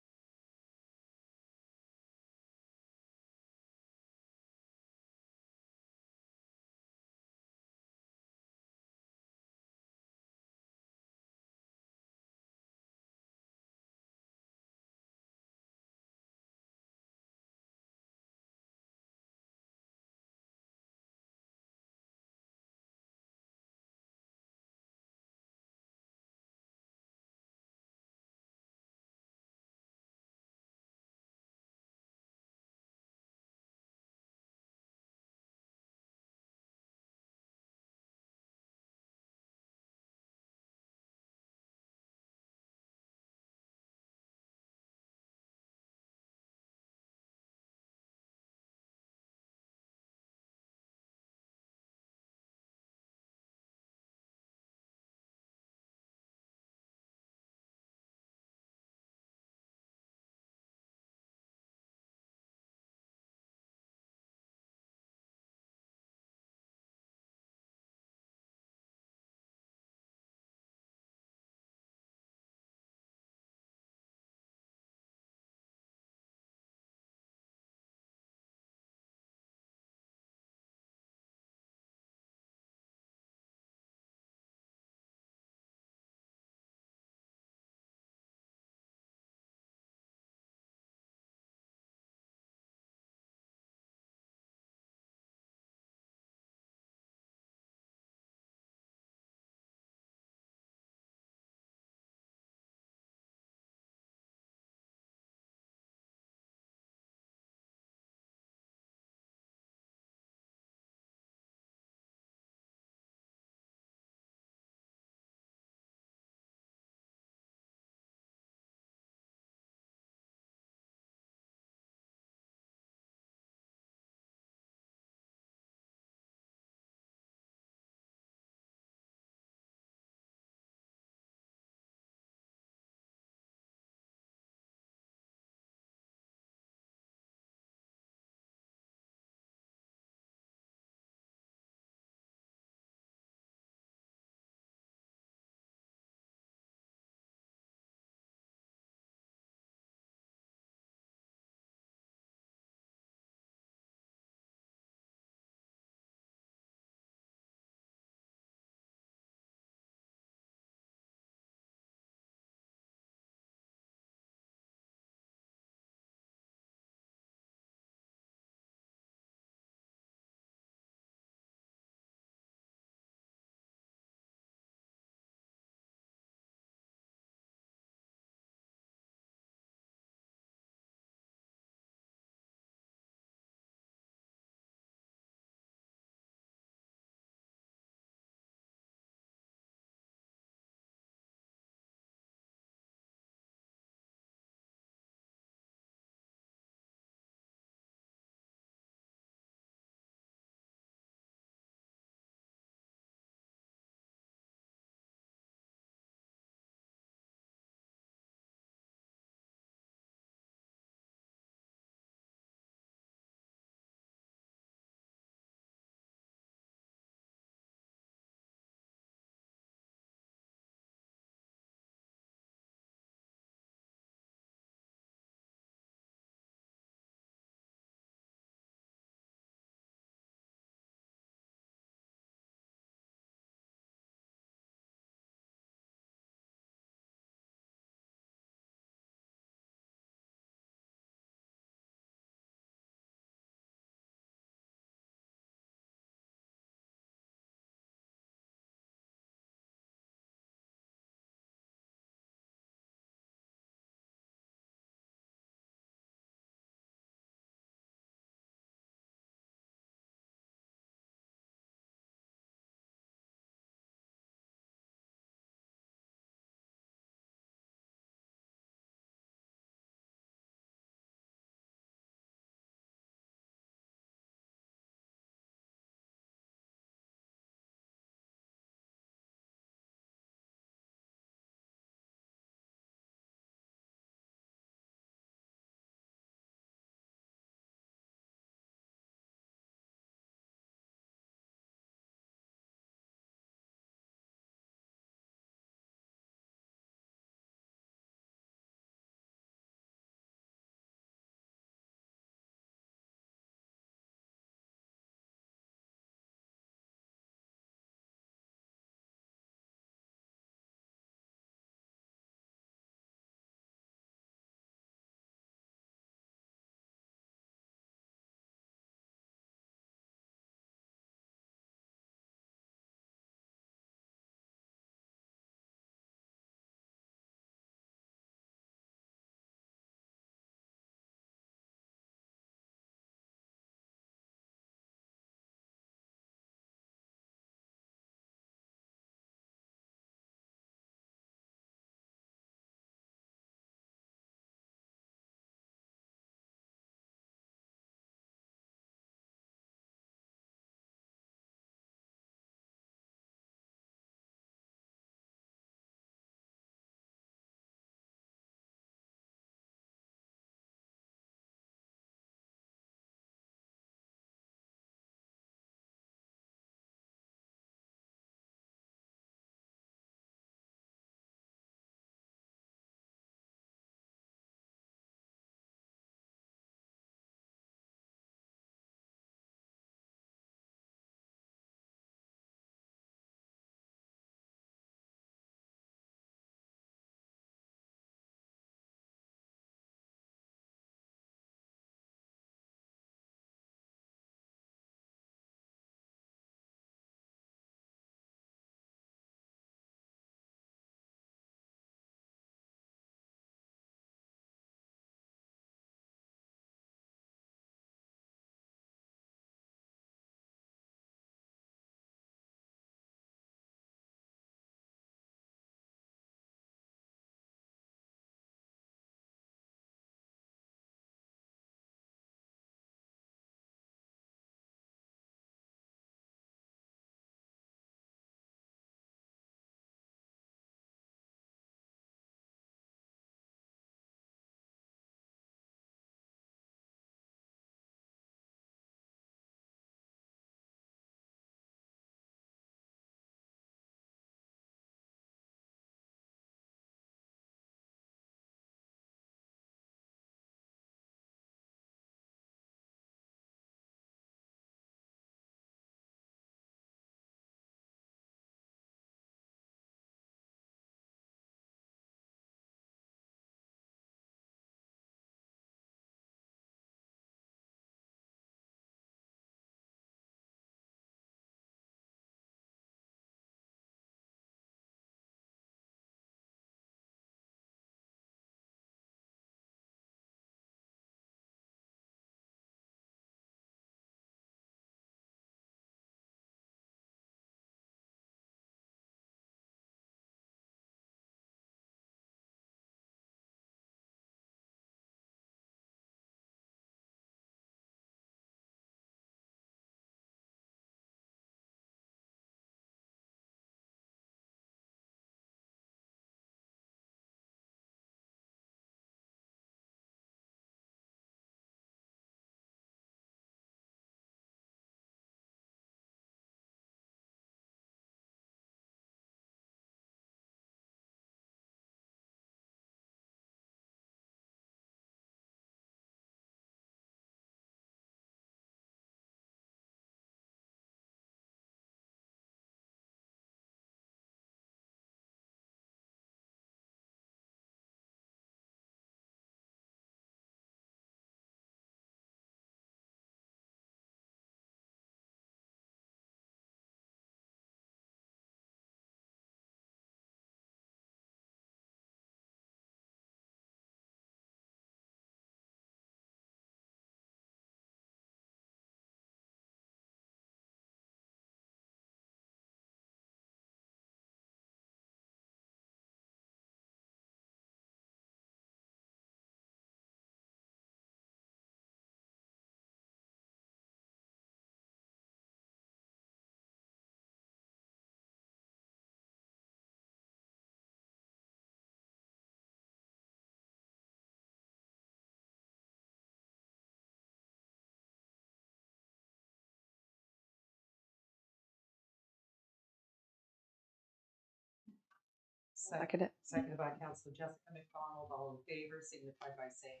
Second it. Seconded by Councillor Jessica McDonald. All in favor signify by saying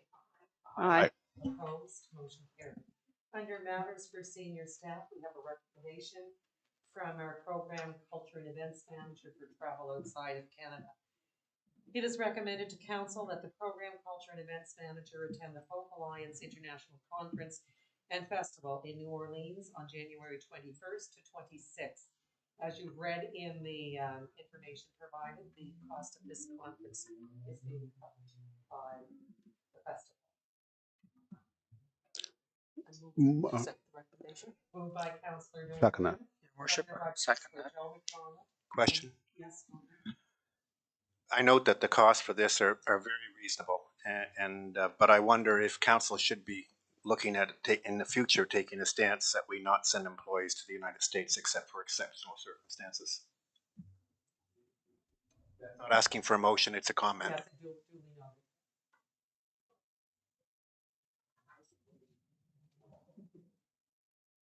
Aye. Opposed, motion carried. Under matters for senior staff, we have a recommendation from our program culture and events manager for travel outside of Canada. It is recommended to council that the program culture and events manager attend the Folk Alliance International Conference and Festival in New Orleans on January 21st to 26th. As you've read in the information provided, the cost of this conference is being covered by the festival. Accept the recommendation. Moved by Councillor Second that. Your worship, Seconded by second Councillor that. Joe McDonald. Question. Yes. I note that the costs for this are very reasonable, but I wonder if council should be looking at it in the future, taking a stance that we not send employees to the United States except for exceptional circumstances. Not asking for a motion, it's a comment. Yes, duly noted.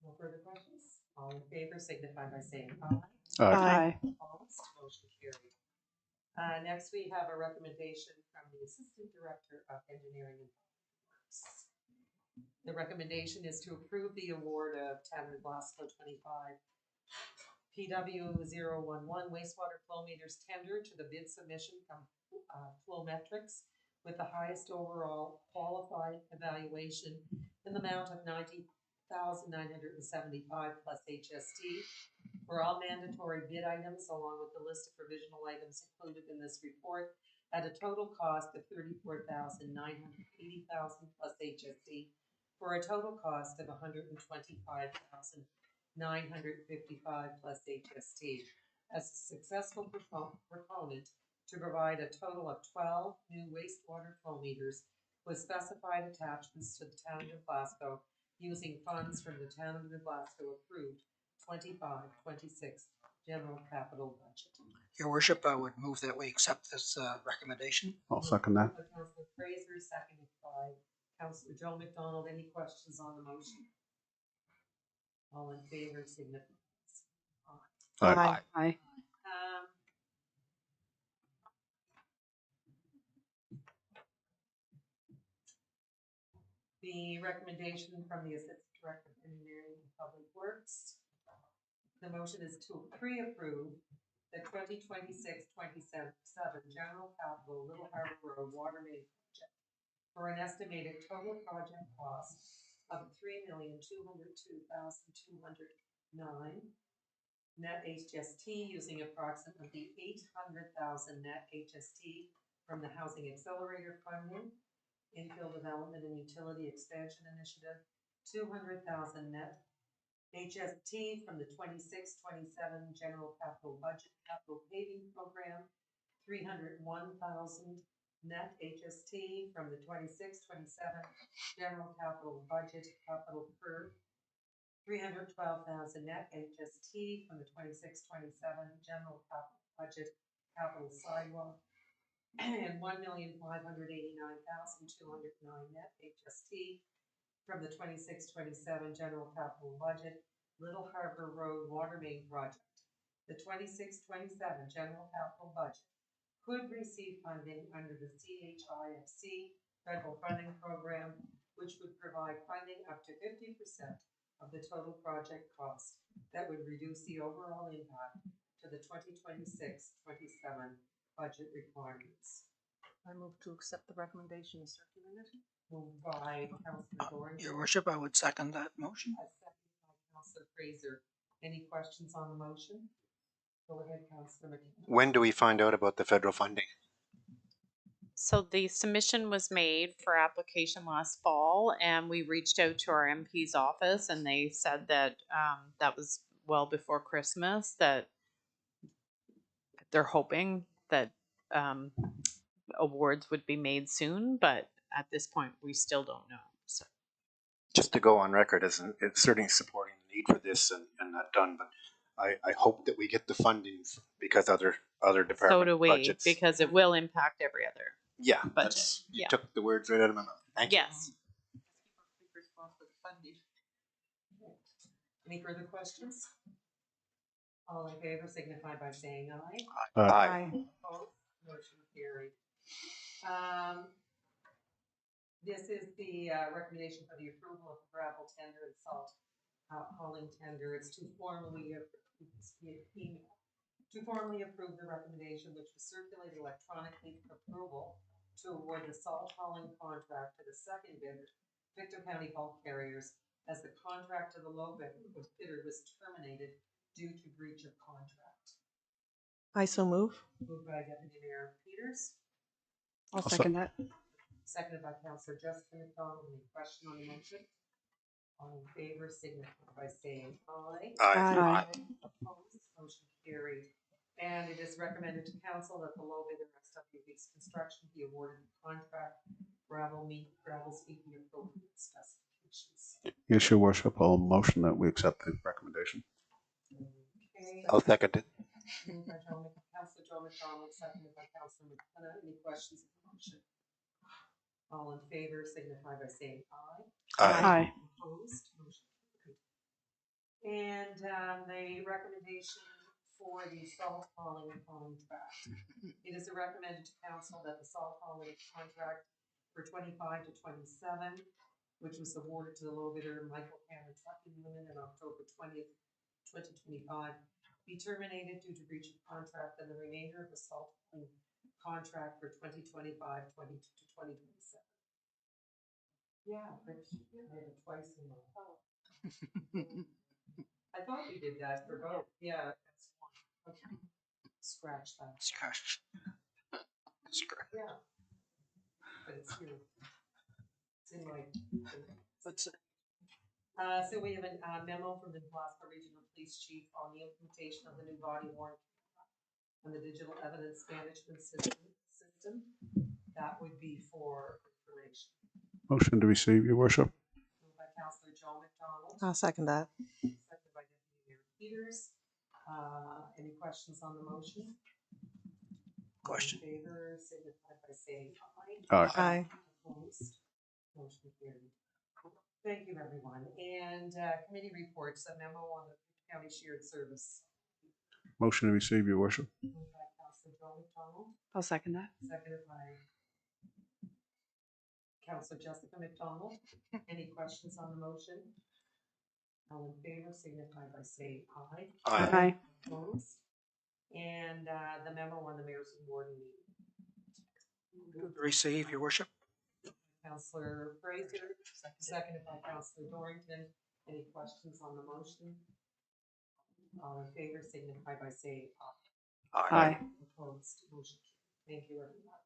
No further questions? All in favor signify by saying aye. Aye. Opposed, motion carried. Next, we have a recommendation from the Assistant Director of Engineering and Public Works. The recommendation is to approve the award of Tanner Glasgow 25 PW 011 wastewater flow meters tender to the bid submission from Flowmetrics with the highest overall qualified evaluation in the amount of $90,975 plus HST for all mandatory bid items, along with the list of provisional items included in this report, at a total cost of $34,980 plus HST, for a total cost of $125,955 plus HST. As a successful proponent to provide a total of 12 new wastewater flow meters with specified attachments to the town of Glasgow, using funds from the town of Glasgow approved 25-26 general capital budget. Your worship, I would move that we accept this recommendation. I'll second that. Councillor Fraser, seconded by Councillor Joe McDonald. Any questions on the motion? All in favor, signify. Aye. Aye. The recommendation from the Assistant Director of Engineering and Public Works. The motion is to pre-approve the 2026-27 general capital Little Harbor Road water main project for an estimated total project cost of $3,202,209 net HST, using approximately $800,000 net HST from the Housing Accelerator funding, Infill Development and Utility Expansion Initiative, $200,000 net HST from the 26-27 General Capital Budget Capital Paving Program, $301,000 net HST from the 26-27 General Capital Budget Capital Curve, $312,000 net HST from the 26-27 General Capital Budget Capital Sidewalk, and $1,589,209 net HST from the 26-27 General Capital Budget Little Harbor Road Water Main Project. The 26-27 General Capital Budget could receive funding under the CHIFC Federal Funding Program, which would provide funding up to 50% of the total project cost. That would reduce the overall impact to the 2026-27 budget requirements. I move to accept the recommendation as circulated. Moved by Councillor Gordon. Your worship, I would second that motion. Seconded by Councillor Fraser. Any questions on the motion? Go ahead, Councillor McKenna. When do we find out about the federal funding? So the submission was made for application last fall, and we reached out to our MP's office, and they said that that was well before Christmas, that they're hoping that awards would be made soon, but at this point we still don't know. So Just to go on record as certainly supporting the need for this and not done, but I hope that we get the funding because other department so do we, budgets. because it will impact every other. Yeah, budget. You took the words right out of my mouth. Thank you. Yes. Any further questions? All in favor signify by saying aye. Aye. Opposed? Motion carried. This is the recommendation for the approval of gravel tender and salt hauling tender. It's to formally approve the recommendation, which was circulated electronically for approval to award the salt hauling contract to the second bidder, Victor County Bulk Carriers, as the contract to the low bidder was terminated due to breach of contract. I so move. Moved by Deputy Mayor Peters, I'll second that. seconded by Councillor Jessica McDonald. Any question on the motion? All in favor, signify by saying aye. Aye. Opposed, motion carried. And it is recommended to council that the low bidder SWB's construction be awarded the contract gravel speaking appropriate specifications. Yes, your worship, I'll motion that we accept the recommendation. Okay. I'll second it. Moved by Councillor Joe McDonald, seconded by Councillor McKenna. Any questions on the motion? All in favor, signify by saying aye. Aye. Opposed, motion carried. And the recommendation for the salt hauling contract. It is recommended to council that the salt hauling contract for 25 to 27, which was awarded to the low bidder Michael Cannon Trucking Limited on October 20th, 2025, be terminated due to breach of contract, and the remainder of the salt hauling contract for 2025, 20 to 2027. Yeah, but I did it twice in a row. I thought we did that for both. Yeah, that's one. Okay. Scratch that. Scratch. Yeah. But it's here. It's in my. Let's, So we have a memo from the Glasgow Regional Police Chief on the implementation of the new body worn and the digital evidence management system. That would be for information. Motion to receive, your worship. Moved by Councillor Joe McDonald. I'll second that. Seconded by Deputy Mayor Peters. Any questions on the motion? question. All in favor, signify by saying Aye. Aye. Opposed, motion carried. Thank you, everyone. And committee reports, a memo on the county shared service. Motion to receive, your worship. Moved by Councillor Joe McDonald, I'll second that. seconded by Councillor Jessica McDonald. Any questions on the motion? All in favor, signify by saying aye. Aye. Opposed. And the memo on the mayor's and warden meeting. Receive, your worship. Councillor Fraser, seconded by Councillor Dorrington. Any questions on the motion? All in favor, signify by saying aye. Aye. Opposed, motion carried. Thank you, everyone.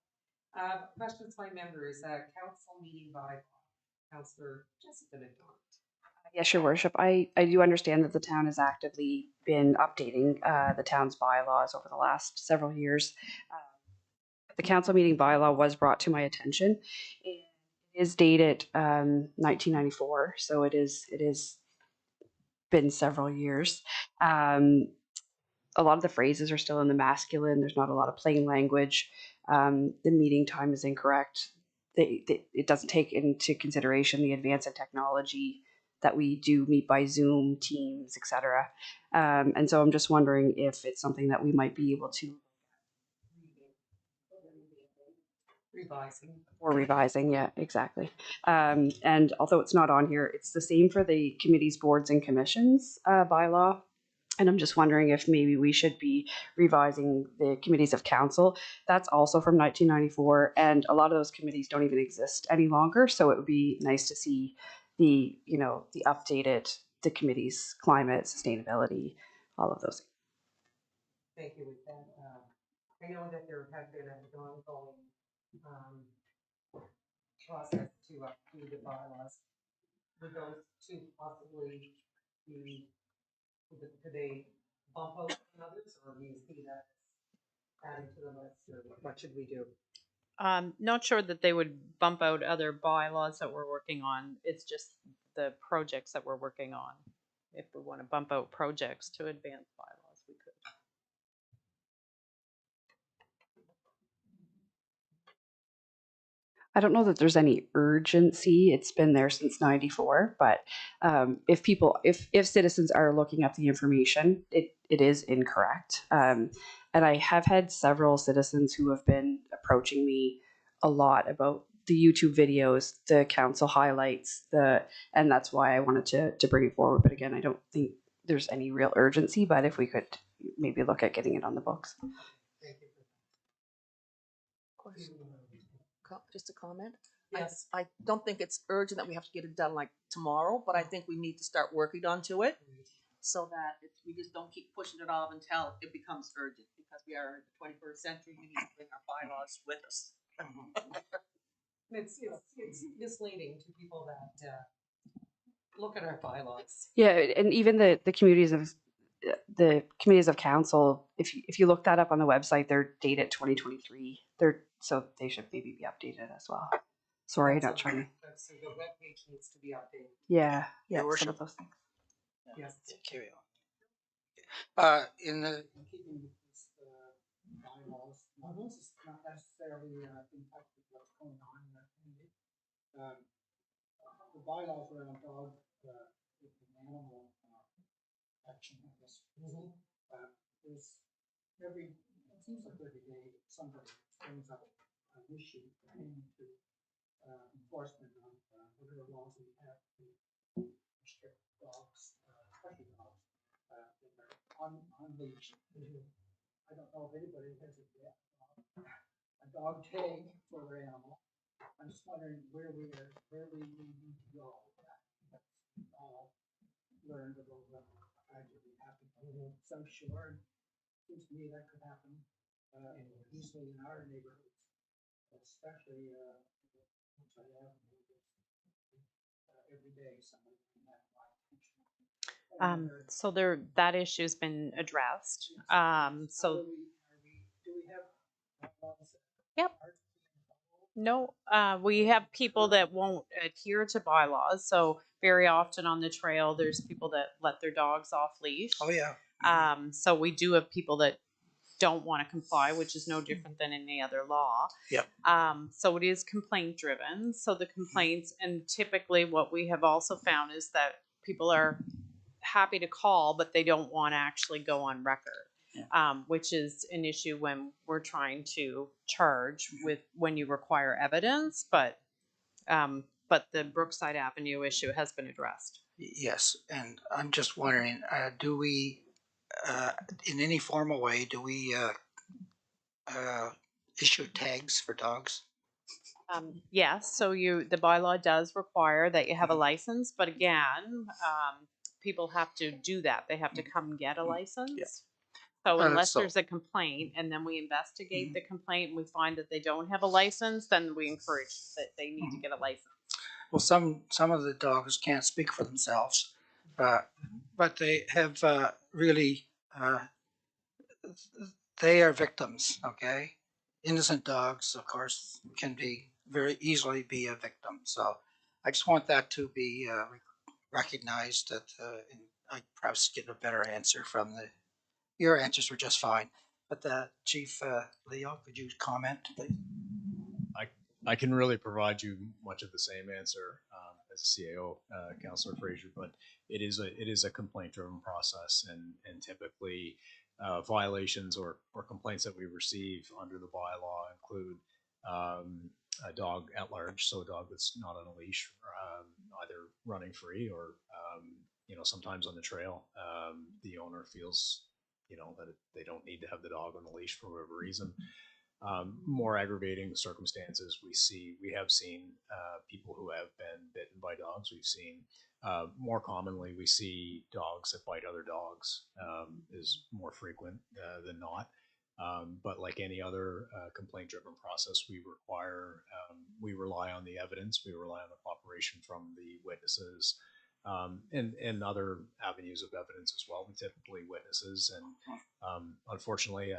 Questions by members, council meeting by Councillor Jessica McDonald. Yes, your worship. I do understand that the town has actively been updating the town's bylaws over the last several years. The council meeting bylaw was brought to my attention. It is dated 1994, so it is been several years. A lot of the phrases are still in the masculine. There's not a lot of plain language. The meeting time is incorrect. It doesn't take into consideration the advance in technology that we do meet by Zoom, Teams, etc. And so I'm just wondering if it's something that we might be able to revising. Yeah, exactly. And although it's not on here, it's the same for the committees, boards, and commissions bylaw. And I'm just wondering if maybe we should be revising the committees of council. That's also from 1994, and a lot of those committees don't even exist any longer. So it would be nice to see the updated, the committees, climate, sustainability, all of those. Thank you with that. I know that there has been an ongoing process to update the bylaws. Would those two possibly be, could they bump out others, or do you see that adding to the list, or what should we do? Not sure that they would bump out other bylaws that we're working on. It's just the projects that we're working on. If we want to bump out projects to advance bylaws, we could. I don't know that there's any urgency. It's been there since '94, but if citizens are looking up the information, it is incorrect. And I have had several citizens who have been approaching me a lot about the YouTube videos, the council highlights, and that's why I wanted to bring it forward. But again, I don't think there's any real urgency, but if we could maybe look at getting it on the books. Just a comment. Yes. I don't think it's urgent that we have to get it done like tomorrow, but I think we need to start working onto it so that we just don't keep pushing it off until it becomes urgent, because we are in the 21st century. We need to bring our bylaws with us. It's misleading to people that look at our bylaws. Yeah, and even the communities of council, if you look that up on the website, they're dated 2023. So they should maybe be updated as well. Sorry, not trying to. So the webpage needs to be updated. Yeah, Your some worship. of those things. Yes. Carry on. In the Keeping with this, bylaws, not necessarily, in touch with what's going on in our community. The bylaws around dog, with an animal, action, I guess. There's it seems like every day somebody brings up an issue pertaining to, enforcement of, whatever laws we have to restrict dogs, especially dogs, that are unleashed. I don't know if anybody has a dog tag for their animal. I'm just wondering where we need to go. That's all learned about what actually happened. So sure, seems to me that could happen, easily in our neighborhoods, especially, outside Avenue, every day somebody can have So that issue's been addressed. So do we have yep. No, we have people that won't adhere to bylaws. So very often on the trail, there's people that let their dogs off leash. Oh yeah. So we do have people that don't want to comply, which is no different than any other law. Yep. So it is complaint driven. So the complaints, and typically what we have also found is that people are happy to call, but they don't want to actually go on record, which is an issue when we're trying to charge with when you require evidence. But the Brookside Avenue issue has been addressed. Yes, and I'm just wondering, do we, in any formal way, do we issue tags for dogs? Yes, so the bylaw does require that you have a license, but again, people have to do that. They have to come get a license. Yeah. So unless So- there's a complaint and then we investigate the complaint and we find that they don't have a license, then we encourage that they need to get a license. Well, some of the dogs can't speak for themselves, but they have really, they are victims. Okay, innocent dogs, of course, can be very easily be a victim. So I just want that to be recognized, that and I perhaps get a better answer from your answers were just fine. But Chief Leo, could you comment, please? I can really provide you much of the same answer as CAO, Councillor Fraser, but it is a complaint-driven process, and typically violations or complaints that we receive under the bylaw include a dog at large, so a dog that's not on a leash, either running free or sometimes on the trail. The owner feels that they don't need to have the dog on the leash for whatever reason. More aggravating circumstances we have seen people who have been bitten by dogs. We've seen more commonly we see dogs that bite other dogs is more frequent than not. But like any other complaint-driven process, we rely on the evidence, we rely on the cooperation from the witnesses, and other avenues of evidence as well. We typically witnesses, and unfortunately,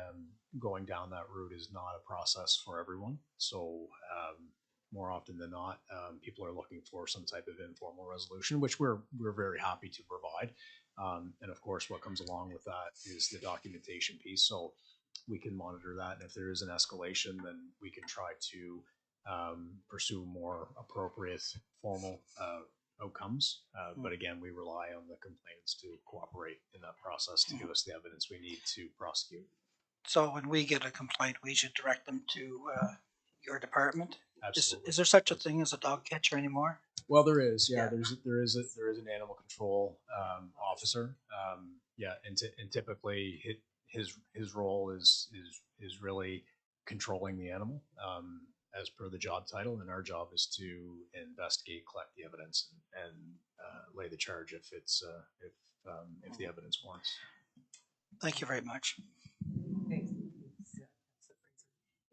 going down that route is not a process for everyone. So more often than not, people are looking for some type of informal resolution, which we're very happy to provide. And of course, what comes along with that is the documentation piece. So we can monitor that, and if there is an escalation, then we can try to pursue more appropriate formal outcomes. But again, we rely on the complainants to cooperate in that process to give us the evidence we need to prosecute. So when we get a complaint, we should direct them to your department? Absolutely. Is there such a thing as a dog catcher anymore? Well, there is, yeah. Yeah. There is an animal control officer. Yeah, and typically his role is really controlling the animal as per the job title, and our job is to investigate, collect the evidence, and lay the charge if if the evidence warrants. Thank you very much. Thanks.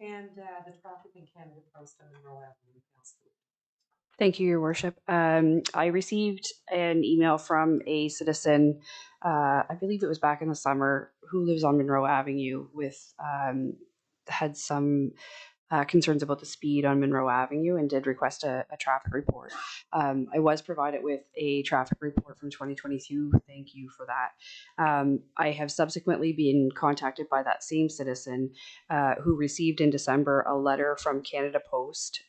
And the traffic in Canada Post on Monroe Avenue, Councillor. Thank you, Your Worship. I received an email from a citizen, I believe it was back in the summer, who lives on Monroe Avenue with had some concerns about the speed on Monroe Avenue and did request a traffic report. I was provided with a traffic report from 2022. Thank you for that. I have subsequently been contacted by that same citizen who received in December a letter from Canada Post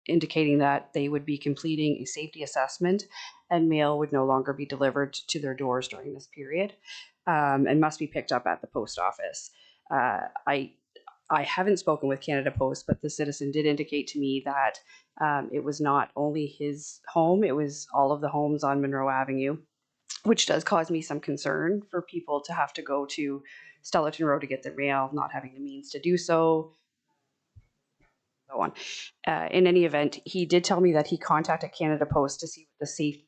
indicating that they would be completing a safety assessment and mail would no longer be delivered to their doors during this period and must be picked up at the post office. I haven't spoken with Canada Post, but the citizen did indicate to me that it was not only his home, it was all of the homes on Monroe Avenue, which does cause me some concern for people to have to go to Stellarton Road to get their mail, not having the means to do so. So on. In any event, he did tell me that he contacted Canada Post to see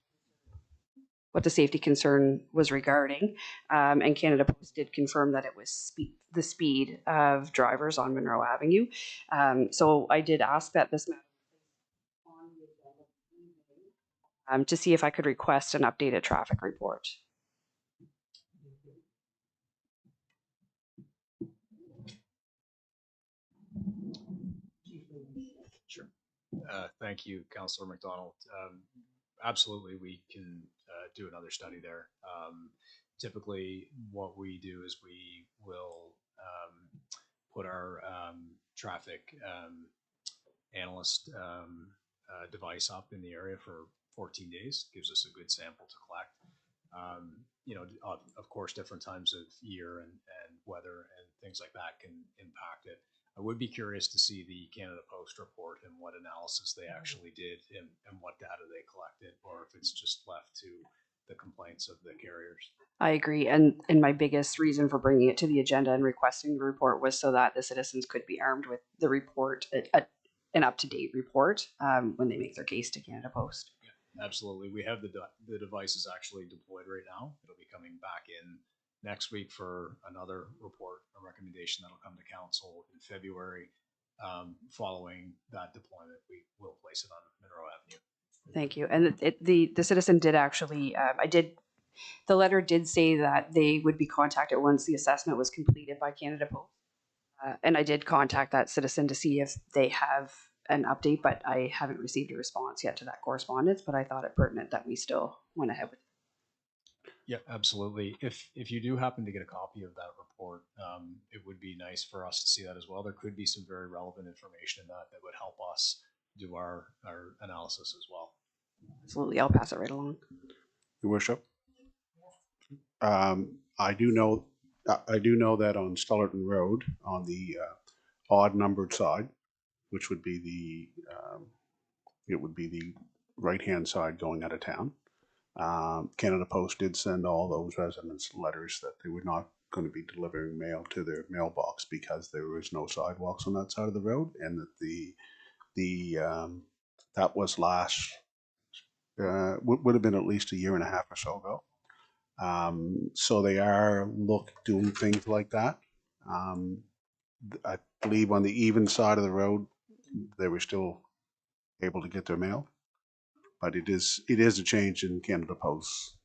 what the safety concern was regarding, and Canada Post did confirm that it was the speed of drivers on Monroe Avenue. So I did ask that this matter on the agenda to see if I could request an updated traffic report. Sure. Thank you, Councillor McDonald. Absolutely, we can do another study there. Typically, what we do is we will put our traffic analyst device up in the area for 14 days. Gives us a good sample to collect. You know, of course, different times of year and weather and things like that can impact it. I would be curious to see the Canada Post report and what analysis they actually did and what data they collected, or if it's just left to the complaints of the carriers. I agree, and my biggest reason for bringing it to the agenda and requesting the report was so that the citizens could be armed with the report, an up-to-date report when they make their case to Canada Post. Yeah, absolutely. We have the devices actually deployed right now. It'll be coming back in next week for another report, a recommendation that'll come to council in February. Following that deployment, we will place it on Monroe Avenue. Thank you. And the citizen did actually, the letter did say that they would be contacted once the assessment was completed by Canada Post. And I did contact that citizen to see if they have an update, but I haven't received a response yet to that correspondence, but I thought it pertinent that we still went ahead with it. Yeah, absolutely. If you do happen to get a copy of that report, it would be nice for us to see that as well. There could be some very relevant information in that would help us do our analysis as well. Absolutely, I'll pass it right along. Your Worship, I do know that on Stellarton Road, on the odd numbered side, which would be the right hand side going out of town. Canada Post did send all those residents letters that they were not going to be delivering mail to their mailbox because there was no sidewalks on that side of the road, and that that was last would have been at least a year and a half or so ago. So they are doing things like that. I believe on the even side of the road, they were still able to get their mail, but it is a change in Canada Post's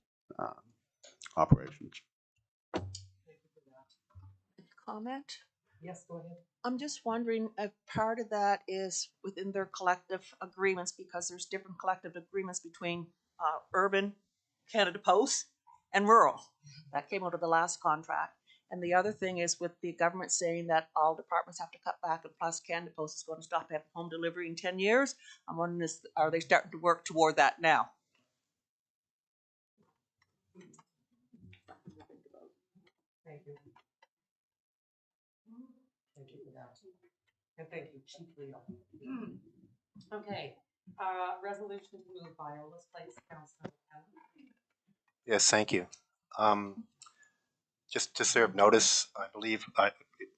operations. Comment? Yes, go ahead. I'm just wondering if part of that is within their collective agreements, because there's different collective agreements between urban Canada Post and rural. That came out of the last contract. And the other thing is with the government saying that all departments have to cut back, and plus Canada Post is going to stop having home delivery in 10 years. I'm wondering, are they starting to work toward that now? Thank you. Thank you for that. And thank you, Chief Leo. Okay, resolution to move Viola's Place, Councilor McKenna. Yes, thank you. Just to serve notice, I believe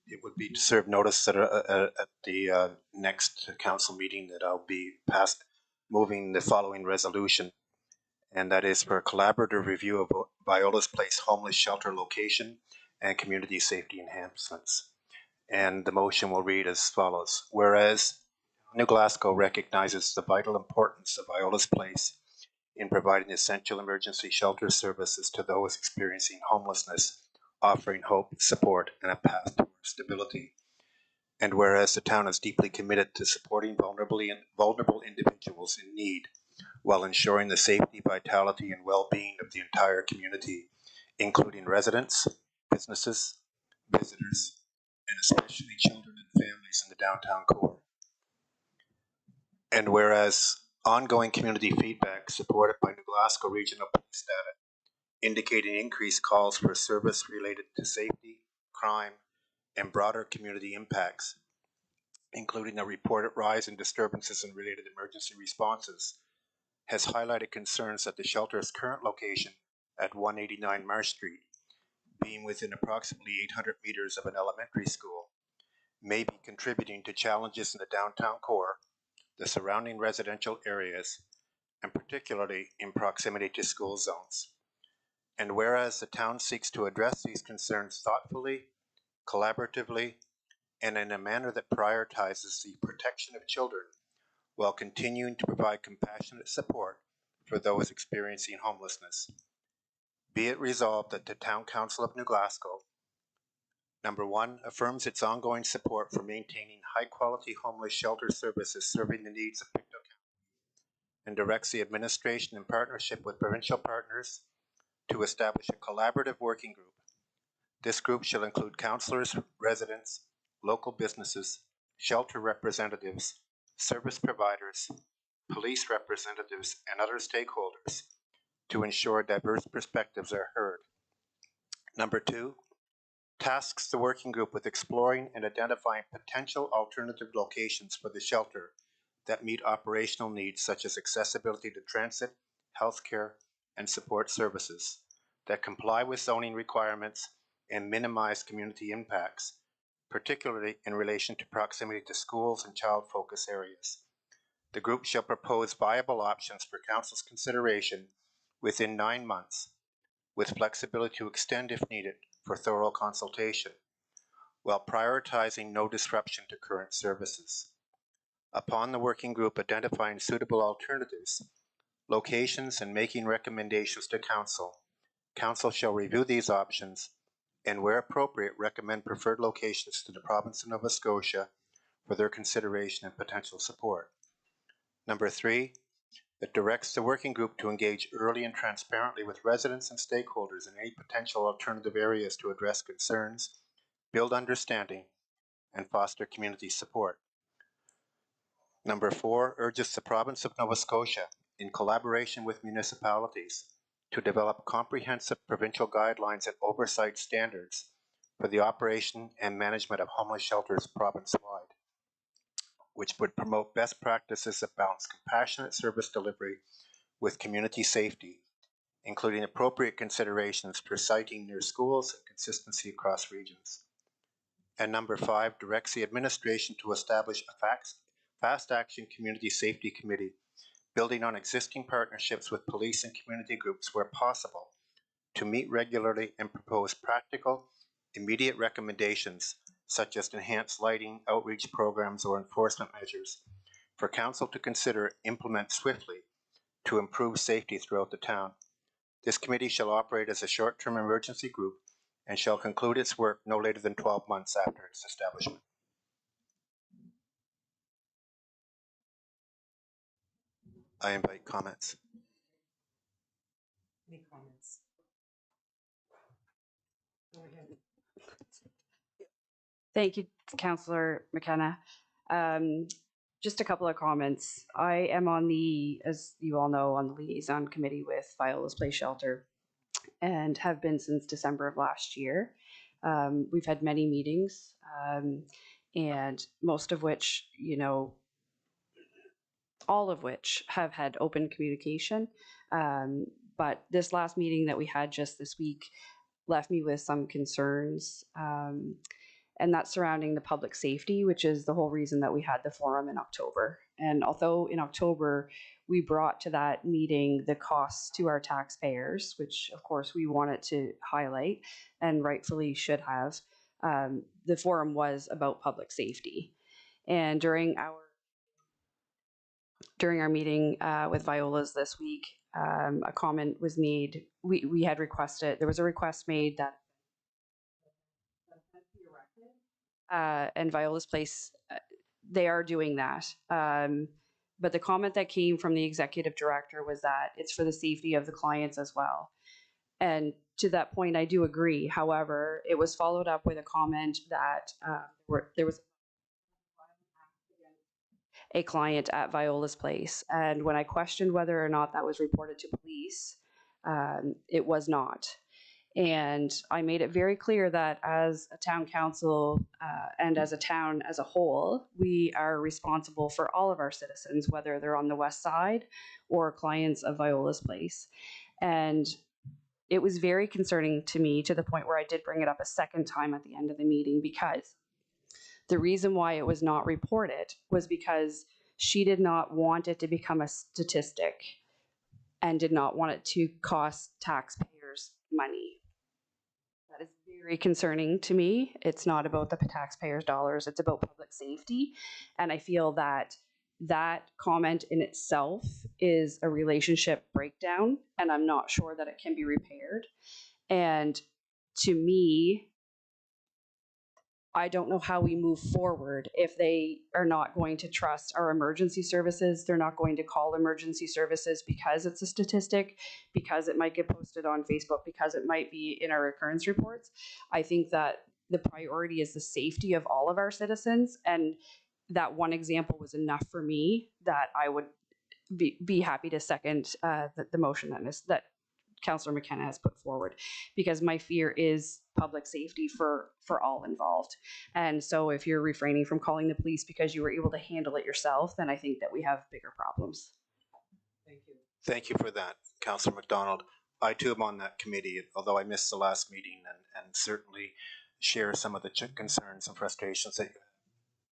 it would be to serve notice that at the next council meeting that I'll be moving the following resolution, and that is for a collaborative review of Viola's Place homeless shelter location and community safety enhancements. And the motion will read as follows. Whereas New Glasgow recognizes the vital importance of Viola's Place in providing essential emergency shelter services to those experiencing homelessness, offering hope, support, and a path towards stability. And whereas the town is deeply committed to supporting vulnerable individuals in need while ensuring the safety, vitality, and well-being of the entire community, including residents, businesses, visitors, and especially children and families in the downtown core. And whereas ongoing community feedback supported by New Glasgow Regional Police data indicating increased calls for service related to safety, crime, and broader community impacts, including a reported rise in disturbances and related emergency responses, has highlighted concerns that the shelter's current location at 189 Marsh Street, being within approximately 800 meters of an elementary school, may be contributing to challenges in the downtown core, the surrounding residential areas, and particularly in proximity to school zones. And whereas the town seeks to address these concerns thoughtfully, collaboratively, and in a manner that prioritizes the protection of children while continuing to provide compassionate support for those experiencing homelessness. Be it resolved that the Town Council of New Glasgow, number one, affirms its ongoing support for maintaining high-quality homeless shelter services serving the needs of Pictou County, and directs the administration in partnership with provincial partners to establish a collaborative working group. This group shall include councillors, residents, local businesses, shelter representatives, service providers, police representatives, and other stakeholders to ensure diverse perspectives are heard. Number two, tasks the working group with exploring and identifying potential alternative locations for the shelter that meet operational needs such as accessibility to transit, healthcare, and support services, that comply with zoning requirements and minimize community impacts, particularly in relation to proximity to schools and child focus areas. The group shall propose viable options for Council's consideration within 9 months, with flexibility to extend if needed for thorough consultation, while prioritizing no disruption to current services. Upon the working group identifying suitable alternatives, locations, and making recommendations to Council, Council shall review these options and, where appropriate, recommend preferred locations to the Province of Nova Scotia for their consideration and potential support. Number three, it directs the working group to engage early and transparently with residents and stakeholders in any potential alternative areas to address concerns, build understanding, and foster community support. Number four, urges the Province of Nova Scotia, in collaboration with municipalities, to develop comprehensive provincial guidelines and oversight standards for the operation and management of homeless shelters province-wide, which would promote best practices that balance compassionate service delivery with community safety, including appropriate considerations for siting near schools and consistency across regions. And number five, directs the administration to establish a fast action community safety committee, building on existing partnerships with police and community groups where possible, to meet regularly and propose practical, immediate recommendations such as enhanced lighting, outreach programs, or enforcement measures for Council to consider implement swiftly to improve safety throughout the town. This committee shall operate as a short-term emergency group and shall conclude its work no later than 12 months after its establishment. I invite comments. Any comments? Go ahead. Thank you, Councillor McKenna. Just a couple of comments. I am on the, as you all know, on the liaison committee with Viola's Place Shelter and have been since December of last year. We've had many meetings, and most of which, all of which have had open communication. But this last meeting that we had just this week left me with some concerns, and that's surrounding the public safety, which is the whole reason that we had the forum in October. And although in October we brought to that meeting the costs to our taxpayers, which of course we wanted to highlight and rightfully should have, the forum was about public safety. And during our meeting with Viola's this week, a comment was made. We had requested, there was a request made that and Viola's Place, they are doing that. But the comment that came from the executive director was that it's for the safety of the clients as well. And to that point, I do agree. However, it was followed up with a comment that there was a client at Viola's Place. And when I questioned whether or not that was reported to police, it was not. And I made it very clear that as a town council and as a town as a whole, we are responsible for all of our citizens, whether they're on the west side or clients of Viola's Place. And it was very concerning to me, to the point where I did bring it up a second time at the end of the meeting, because the reason why it was not reported was because she did not want it to become a statistic and did not want it to cost taxpayers money. That is very concerning to me. It's not about the taxpayers' dollars, it's about public safety. And I feel that that comment in itself is a relationship breakdown, and I'm not sure that it can be repaired. And to me, I don't know how we move forward if they are not going to trust our emergency services. They're not going to call emergency services because it's a statistic, because it might get posted on Facebook, because it might be in our occurrence reports. I think that the priority is the safety of all of our citizens. And that one example was enough for me that I would be happy to second the motion that Councillor McKenna has put forward, because my fear is public safety for all involved. And so if you're refraining from calling the police because you were able to handle it yourself, then I think that we have bigger problems. Thank you. Thank you for that, Councillor McDonald. I too am on that committee, although I missed the last meeting, and certainly share some of the concerns and frustrations that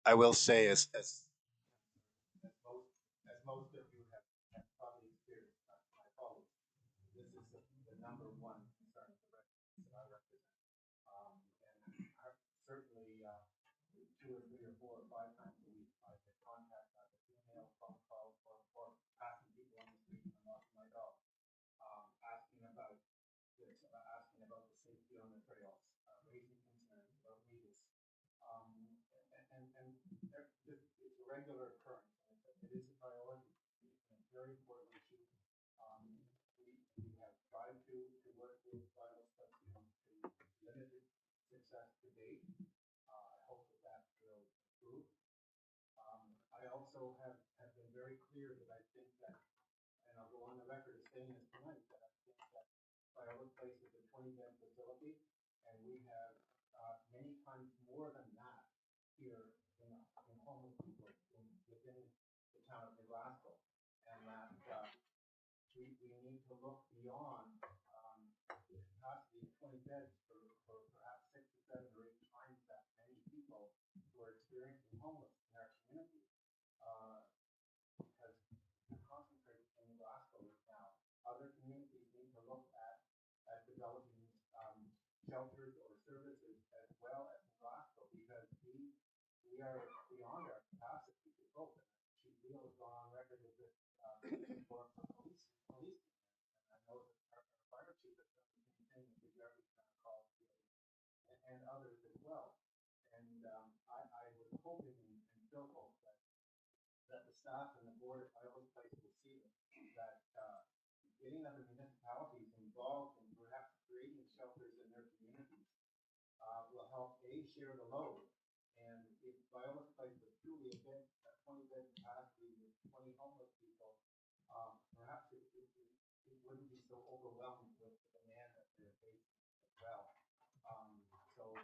I will say as most of you have probably experienced, my colleagues, this is the number one concern for residents that I represent. And certainly 2 or 3 or 4 or 5 times a week I get contact, either email, phone call, or passing people on the street and walking my dog, asking about this, asking about the safety on the trails, raising concerns about weeds. And it's a regular occurrence. It is a priority. It's a very important issue. We have tried to work with violence to limited success to date. I hope that will improve. I also have been very clear that I think that, and I'll go on the record as saying this tonight, that I think that Viola Place is a 20-bed facility, and we have many times more than that here in homeless people within the town of Glasgow, and that we need to look beyond the capacity of 20 beds for perhaps 6 or 7 or 8 times that many people who are experiencing homeless in our community, because we're concentrated in Glasgow right now. Other communities need to look at developing shelters or services as well as in Glasgow, because we are beyond our capacity to cope. Chief Beal has gone on record with this for police. And I know that our fire chief has done the same thing with the garbage call and others as well. And I was hoping and still hope that the staff and the board at Viola Place will see that getting other municipalities involved in perhaps creating shelters in their communities will help share the load. And if Viola Place was truly a 20-bed capacity with 20 homeless people, perhaps it wouldn't be so overwhelmed with the demand that they're facing as well. So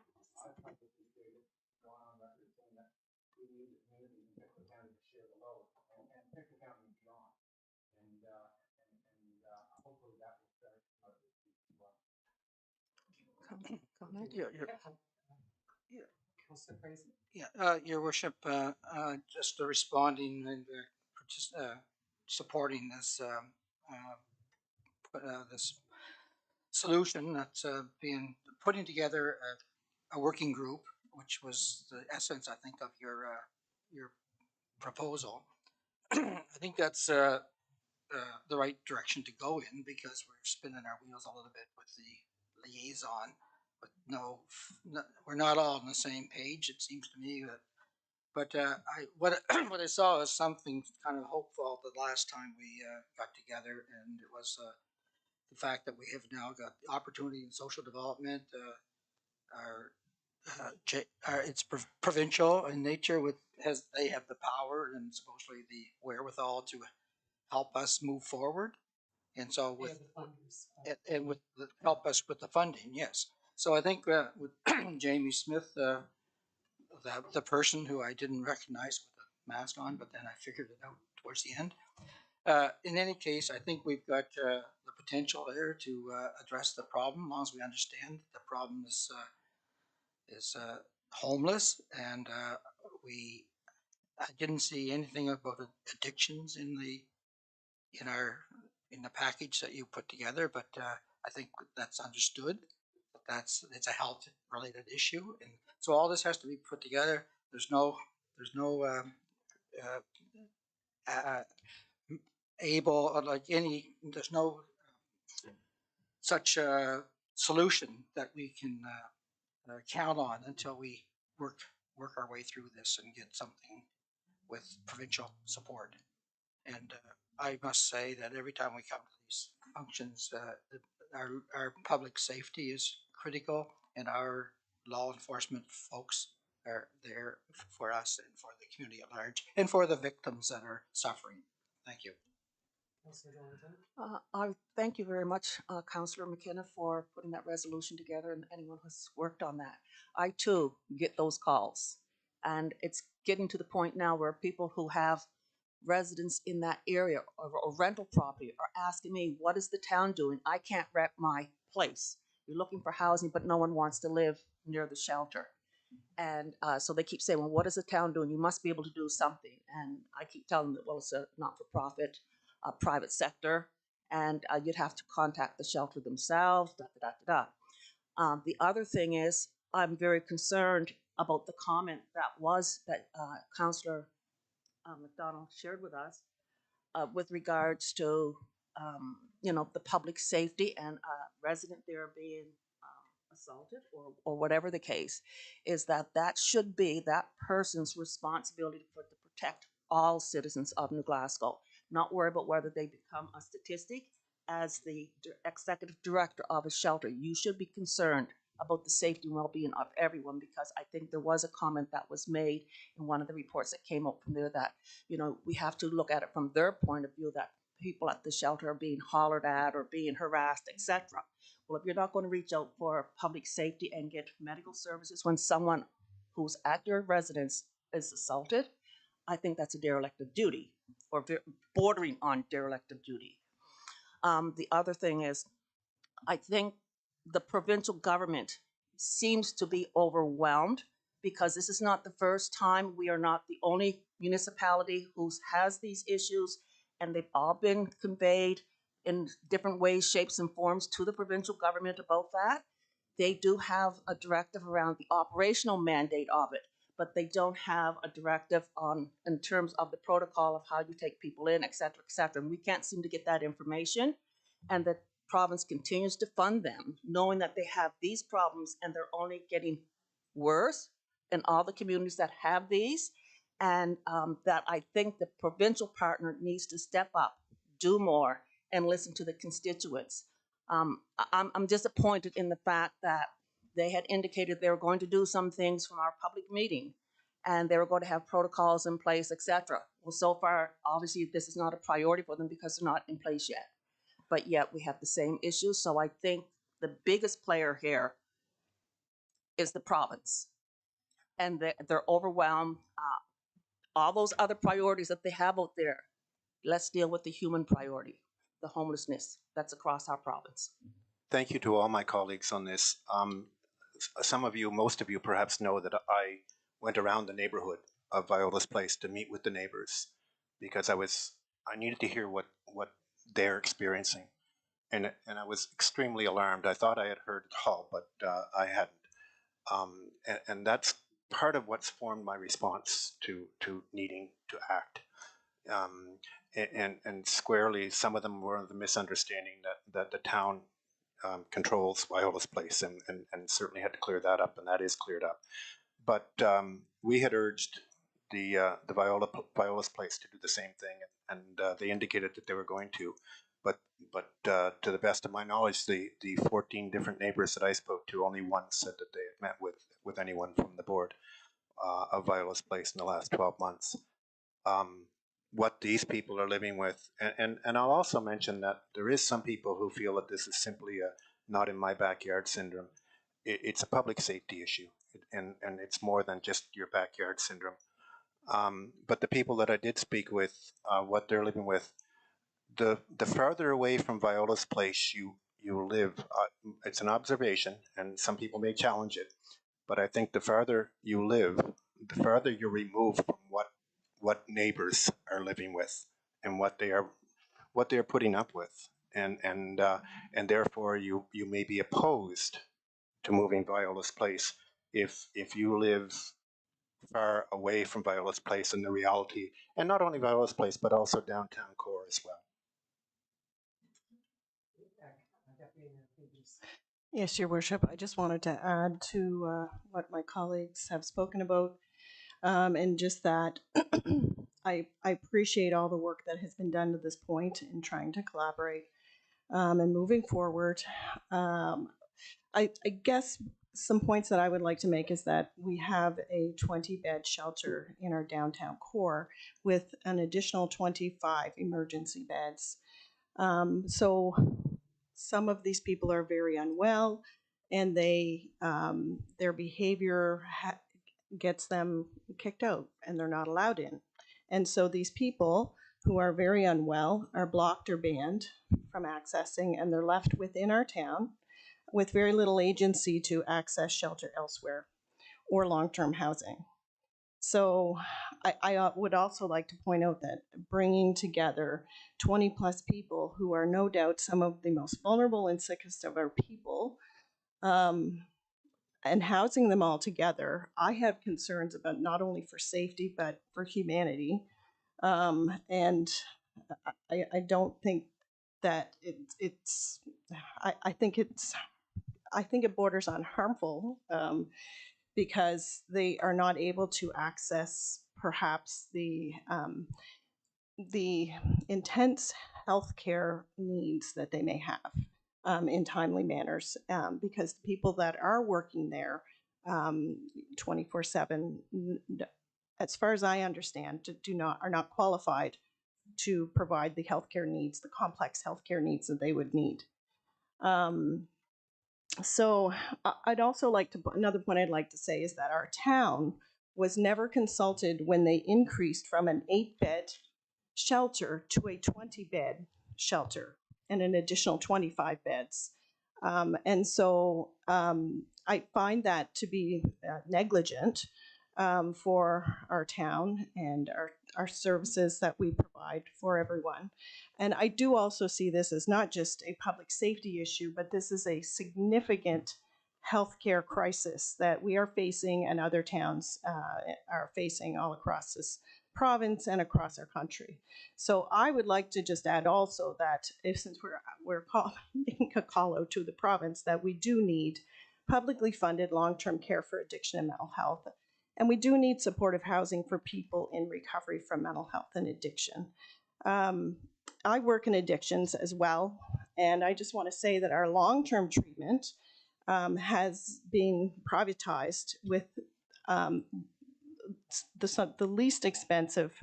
publicly stated, gone on record saying that we need the community in Pictou County to share the load, and Pictou County and beyond. And hopefully that will start out this week as well. Comment? Councillor Crazy. Your worship, just responding and just supporting this this solution that's being putting together a working group, which was the essence, I think, of your proposal. I think that's the right direction to go in, because we're spinning our wheels a little bit with the liaison, but we're not all on the same page. It seems to me that. But what what I saw is something kind of hopeful the last time we got together, and it was the fact that we have now got the opportunity in social development. It's provincial in nature. They have the power and supposedly the wherewithal to help us move forward, and so with help us with the funding. Yes, so I think with Jamie Smith, the person who I didn't recognize with the mask on, but then I figured it out towards the end. In any case, I think we've got the potential there to address the problem, as long as we understand the problem is homeless, and I didn't see anything about addictions in the package that you put together, but I think that's understood. It's a health related issue, and so all this has to be put together. There's no there's no such solution that we can count on until we work our way through this and get something with provincial support. And I must say that every time we come to these functions, our public safety is critical, and our law enforcement folks are there for us and for the community at large, and for the victims that are suffering. Thank you. I thank you very much, Councillor McKenna, for putting that resolution together, and anyone who's worked on that. I too get those calls, and it's getting to the point now where people who have residents in that area or rental property are asking me, what is the town doing? I can't rent my place. You're looking for housing, but no one wants to live near the shelter. And so they keep saying, well, what is the town doing? You must be able to do something. And I keep telling them, well, it's a not-for-profit, private sector, and you'd have to contact the shelter themselves, the other thing is, I'm very concerned about the comment that Councillor McDonald shared with us with regards to the public safety and a resident there being assaulted or whatever the case is, that should be that person's responsibility to protect all citizens of New Glasgow, not worry about whether they become a statistic. As the executive director of a shelter, you should be concerned about the safety and well-being of everyone, because I think there was a comment that was made in one of the reports that came up from there that, we have to look at it from their point of view, that people at the shelter are being hollered at or being harassed, etc. Well, if you're not going to reach out for public safety and get medical services when someone who's at your residence is assaulted, I think that's a derelict of duty, or bordering on derelict of duty. The other thing is, I think the provincial government seems to be overwhelmed, because this is not the first time. We are not the only municipality who has these issues, and they've all been conveyed in different ways, shapes, and forms to the provincial government about that. They do have a directive around the operational mandate of it, but they don't have a directive in terms of the protocol of how you take people in, et cetera, and we can't seem to get that information. And the province continues to fund them, knowing that they have these problems and they're only getting worse in all the communities that have these. And that I think the provincial partner needs to step up, do more, and listen to the constituents. I'm disappointed in the fact that they had indicated they were going to do some things from our public meeting, and they were going to have protocols in place, etc. Well, so far, obviously, this is not a priority for them because they're not in place yet. But yet we have the same issues. So I think the biggest player here is the province. and they're overwhelmed. All those other priorities that they have out there, let's deal with the human priority, the homelessness that's across our province. Thank you to all my colleagues on this. Some of you, most of you perhaps know that I went around the neighborhood of Viola's Place to meet with the neighbors because I needed to hear what they're experiencing. And I was extremely alarmed. I thought I had heard it all, but I hadn't. And that's part of what's formed my response to needing to act. And squarely, some of them were the misunderstanding that the town controls Viola's Place, and certainly had to clear that up, and that is cleared up. But we had urged the Viola's Place to do the same thing, and they indicated that they were going to. But to the best of my knowledge, the 14 different neighbors that I spoke to, only one said that they had met with anyone from the board of Viola's Place in the last 12 months. What these people are living with, and I'll also mention that there is some people who feel that this is simply a not in my backyard syndrome. It's a public safety issue, and it's more than just your backyard syndrome. But the people that I did speak with, what they're living with, the farther away from Viola's Place you live, it's an observation, and some people may challenge it, but I think the farther you live, the farther you're removed from what neighbors are living with and what they are putting up with, and therefore you may be opposed to moving Viola's Place if you live far away from Viola's Place and the reality, and not only Viola's Place but also downtown core as well. Yes, Your Worship. I just wanted to add to what my colleagues have spoken about, and just that I appreciate all the work that has been done to this point in trying to collaborate and moving forward. I guess some points that I would like to make is that we have a 20-bed shelter in our downtown core with an additional 25 emergency beds. So some of these people are very unwell, and their behavior gets them kicked out, and they're not allowed in. And so these people who are very unwell are blocked or banned from accessing, and they're left within our town with very little agency to access shelter elsewhere or long-term housing. So I would also like to point out that bringing together 20 plus people who are no doubt some of the most vulnerable and sickest of our people, and housing them all together, I have concerns about not only for safety, but for humanity. And I don't think that I think it borders on harmful, because they are not able to access perhaps the intense healthcare needs that they may have in timely manners, because the people that are working there 24/7, as far as I understand, are not qualified to provide the healthcare needs, the complex healthcare needs that they would need. So I'd also like to, another point I'd like to say is that our town was never consulted when they increased from an 8-bed shelter to a 20-bed shelter and an additional 25 beds. And so I find that to be negligent for our town and our services that we provide for everyone. And I do also see this as not just a public safety issue, but this is a significant healthcare crisis that we are facing and other towns are facing all across this province and across our country. So I would like to just add also that since we're making a call out to the province, that we do need publicly funded long-term care for addiction and mental health. And we do need supportive housing for people in recovery from mental health and addiction. I work in addictions as well, and I just want to say that our long-term treatment has been privatized with the least expensive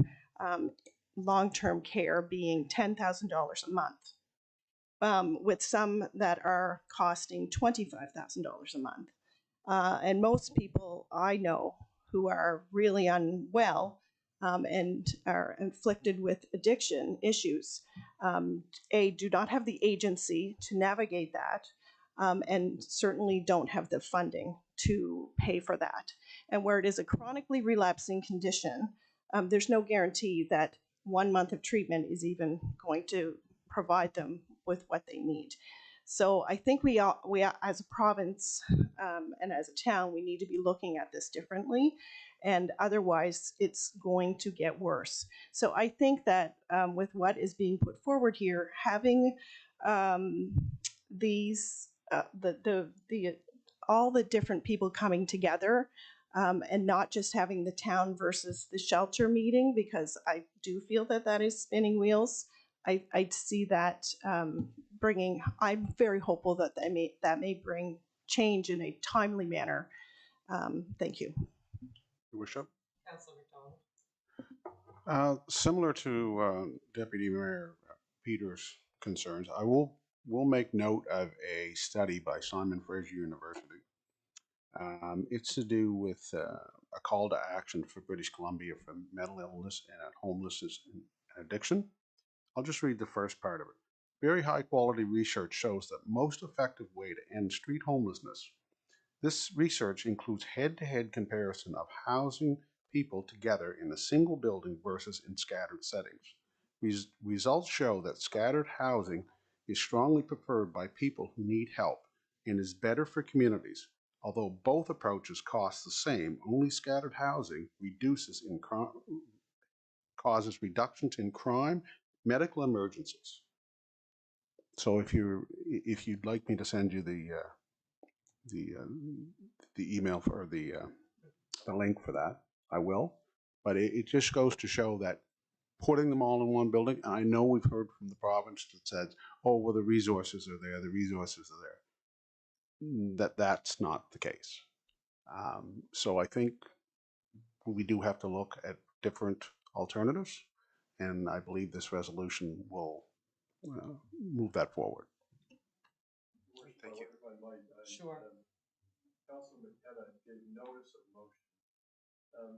long-term care being $10,000 a month, with some that are costing $25,000 a month. And most people I know who are really unwell and are afflicted with addiction issues, do not have the agency to navigate that, and certainly don't have the funding to pay for that. And where it is a chronically relapsing condition, there's no guarantee that 1 month of treatment is even going to provide them with what they need. So I think we as a province and as a town, we need to be looking at this differently, and otherwise it's going to get worse. So I think that with what is being put forward here, having these all the different people coming together, and not just having the town versus the shelter meeting, because I do feel that that is spinning wheels. I see that bringing. I'm very hopeful that that may bring change in a timely manner. Thank you. Your Worship. Councillor McDonald. Similar to Deputy Mayor Peters' concerns, I will make note of a study by Simon Fraser University. It's to do with a call to action for British Columbia for mental illness and homelessness and addiction. I'll just read the first part of it. Very high quality research shows that most effective way to end street homelessness. This research includes head-to-head comparison of housing people together in a single building versus in scattered settings. Results show that scattered housing is strongly preferred by people who need help and is better for communities. Although both approaches cost the same, only scattered housing causes reductions in crime, medical emergencies. So if you'd like me to send you the email for the link for that, I will. But it just goes to show that putting them all in one building, and I know we've heard from the province that says, oh, well, the resources are there, that's not the case. So I think we do have to look at different alternatives, and I believe this resolution will move that forward. Thank you. If I might, Sure. Councilor McKenna gave notice of motion.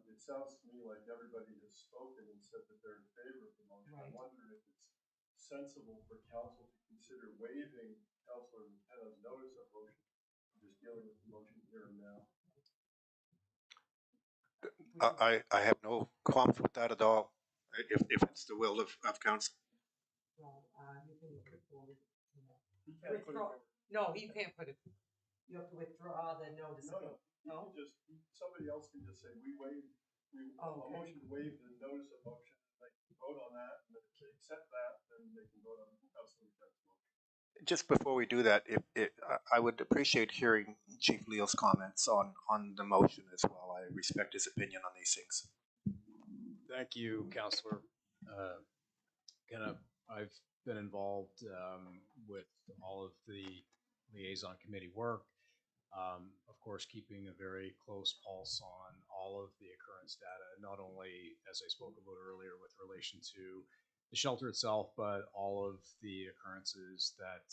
It sounds to me like everybody has spoken and said that they're in favor of the motion. Right. I wonder if it's sensible for council to consider waiving Councilor McKenna's notice of motion, just dealing with the motion here and now. I have no qualms with that at all, if it's the will of council. Well, you can put forward. Withdraw. No, you can't put it. You have to withdraw the notice. No. Somebody else can just say, a motion to waive the notice of motion. They can vote on that, and if they accept that, then they can vote on Councilor McKenna's motion. Just before we do that, I would appreciate hearing Chief Leal's comments on the motion as well. I respect his opinion on these things. Thank you, Councillor. I've been involved with all of the liaison committee work. Of course, keeping a very close pulse on all of the occurrence data, not only, as I spoke about earlier, with relation to the shelter itself, but all of the occurrences that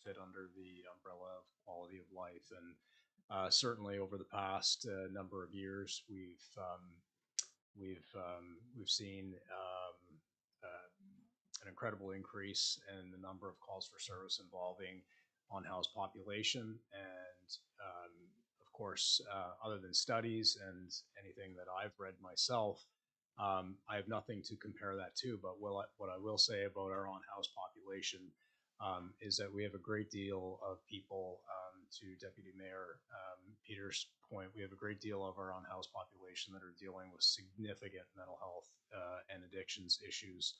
fit under the umbrella of quality of life. And certainly over the past number of years, we've seen an incredible increase in the number of calls for service involving on-house population. And of course, other than studies and anything that I've read myself, I have nothing to compare that to. But what I will say about our on-house population is that we have a great deal of people, to Deputy Mayor Peters' point, we have a great deal of our on-house population that are dealing with significant mental health and addictions issues.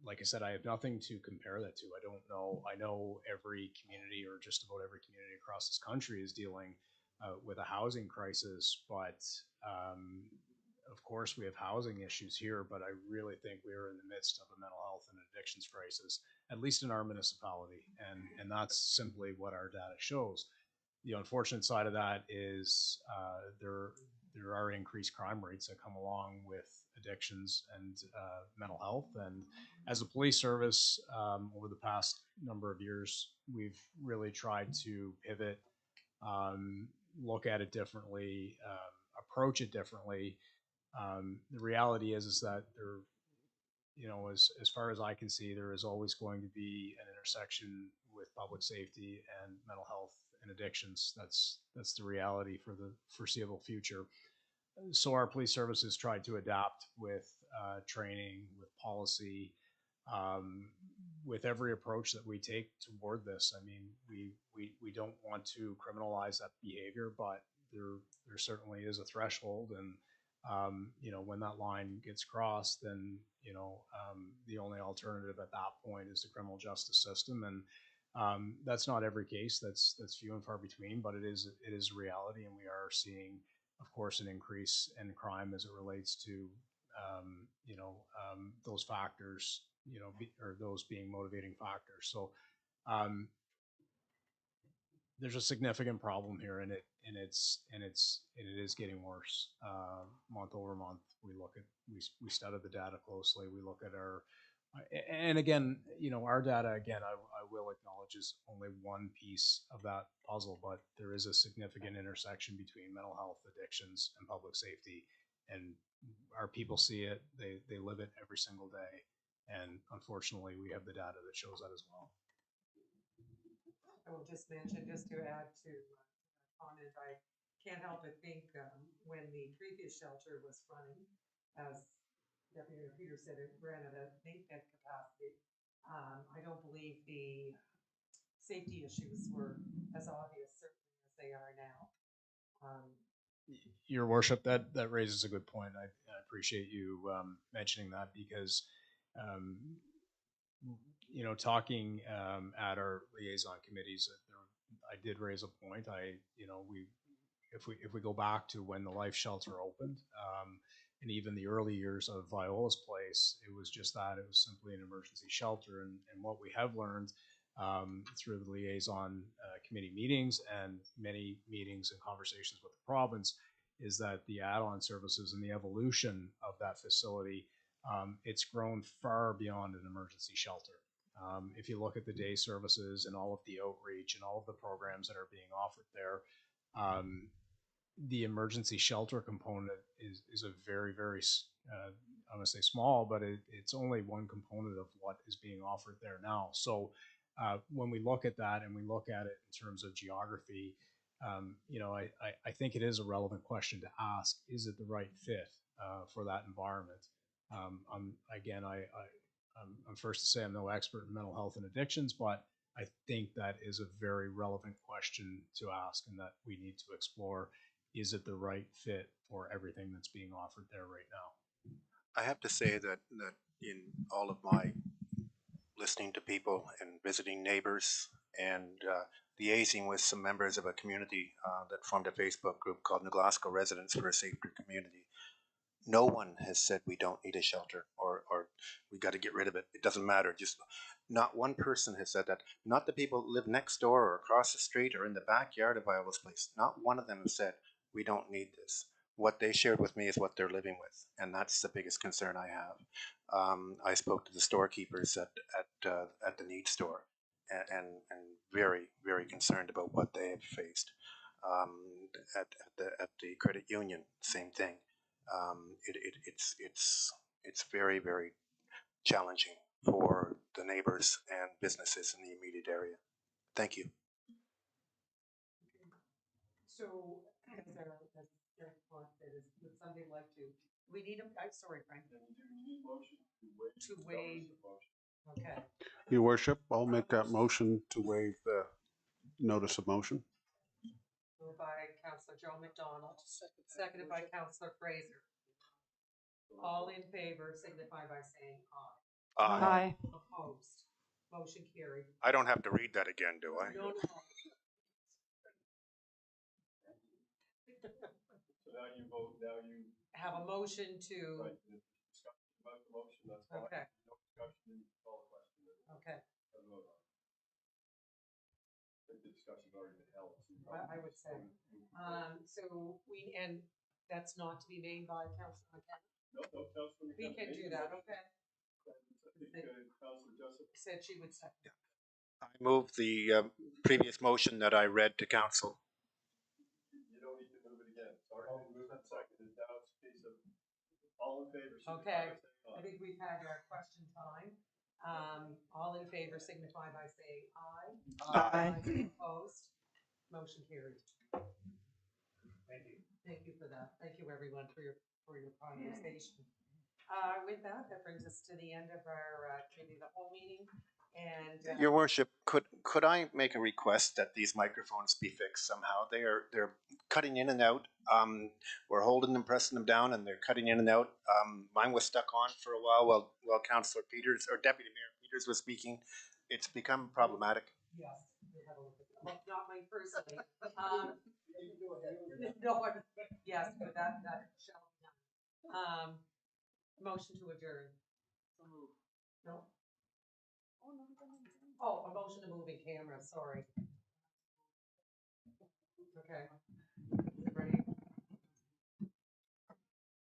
Like I said, I have nothing to compare that to. I don't know. I know every community, or just about every community across this country, is dealing with a housing crisis, but of course we have housing issues here, but I really think we're in the midst of a mental health and addictions crisis, at least in our municipality, and that's simply what our data shows. The unfortunate side of that is there are increased crime rates that come along with addictions and mental health. And as a police service, over the past number of years, we've really tried to pivot look at it differently, approach it differently. The reality is that there, as far as I can see, there is always going to be an intersection with public safety and mental health and addictions. That's the reality for the foreseeable future. So our police services tried to adapt with training, with policy, with every approach that we take toward this. I mean, we don't want to criminalize that behavior, but there certainly is a threshold, and when that line gets crossed, then the only alternative at that point is the criminal justice system, and that's not every case. That's few and far between, but it is reality, and we are seeing, of course, an increase in crime as it relates to those factors, or those being motivating factors. So there's a significant problem here, and it is getting worse month over month. We study the data closely. We look at our, and again, our data, again, I will acknowledge, is only one piece of that puzzle, but there is a significant intersection between mental health, addictions, and public safety, and our people see it. They live it every single day, and unfortunately, we have the data that shows that as well. I will just mention, just to add to comment, I can't help but think when the previous shelter was running, as Deputy Peter said, it ran at a maintenance capacity. I don't believe the safety issues were as obvious, certainly, as they are now. Your Worship, that raises a good point. I appreciate you mentioning that, because talking at our liaison committees, I did raise a point. If we go back to when the Life Shelter opened, and even the early years of Viola's place, it was just that. It was simply an emergency shelter. And what we have learned through the liaison committee meetings and many meetings and conversations with the province is that the add-on services and the evolution of that facility, it's grown far beyond an emergency shelter. If you look at the day services and all of the outreach and all of the programs that are being offered there, the emergency shelter component is a very, very, I'm going to say small, but it's only one component of what is being offered there now. So when we look at that and we look at it in terms of geography, I think it is a relevant question to ask: is it the right fit for that environment? I'm first to say I'm no expert in mental health and addictions, but I think that is a very relevant question to ask, and that we need to explore. Is it the right fit for everything that's being offered there right now? I have to say that in all of my listening to people and visiting neighbors and liaising with some members of a community that formed a Facebook group called the Glasgow Residents for a Safer Community, no one has said we don't need a shelter or we got to get rid of it. It doesn't matter. Just not one person has said that. Not the people who live next door or across the street or in the backyard of Viola's place. Not one of them have said we don't need this. What they shared with me is what they're living with, and that's the biggest concern I have. I spoke to the storekeepers at the Need store, and very, very concerned about what they have faced. At the credit union, same thing. It's very, very challenging for the neighbors and businesses in the immediate area. Thank you. So, as Frank said, would somebody like to? We need a. I'm sorry, Frank. To waive. Okay. Your Worship, I'll make that motion to waive the notice of motion. Moved by Councillor Joe McDonald, seconded by Councillor Fraser. All in favor signify by saying aye. Aye. Opposed. Motion carried. I don't have to read that again, do I? No. So now you vote, now you. Have a motion to. Right, discussion about the motion, that's fine. Okay. No discussion, call the question. Okay. Vote on. The discussion's already been held. I would say. So and that's not to be made by Councillor McKenna? No, Councillor McKenna. We can do that, okay. I think Councillor Jessup said she would second. I move the previous motion that I read to council. All in favor, signify Okay, by saying I think we've had our question time. All in favor signify by saying aye. Aye. Opposed? Motion carried. Thank you. Thank you for that. Thank you, everyone, for your conversation. With that, that brings us to the end of our committee of the whole meeting. And Your worship, could I make a request that these microphones be fixed somehow? They're cutting in and out. We're holding them, pressing them down, and they're cutting in and out. Mine was stuck on for a while Councillor Peters or Deputy Mayor Peters was speaking. It's become problematic. yes, we'll have a look at that. Well, not mine personally. Yes, but that shall be done. Motion to adjourn. So move. No? Oh, a motion to move in camera, sorry. Okay.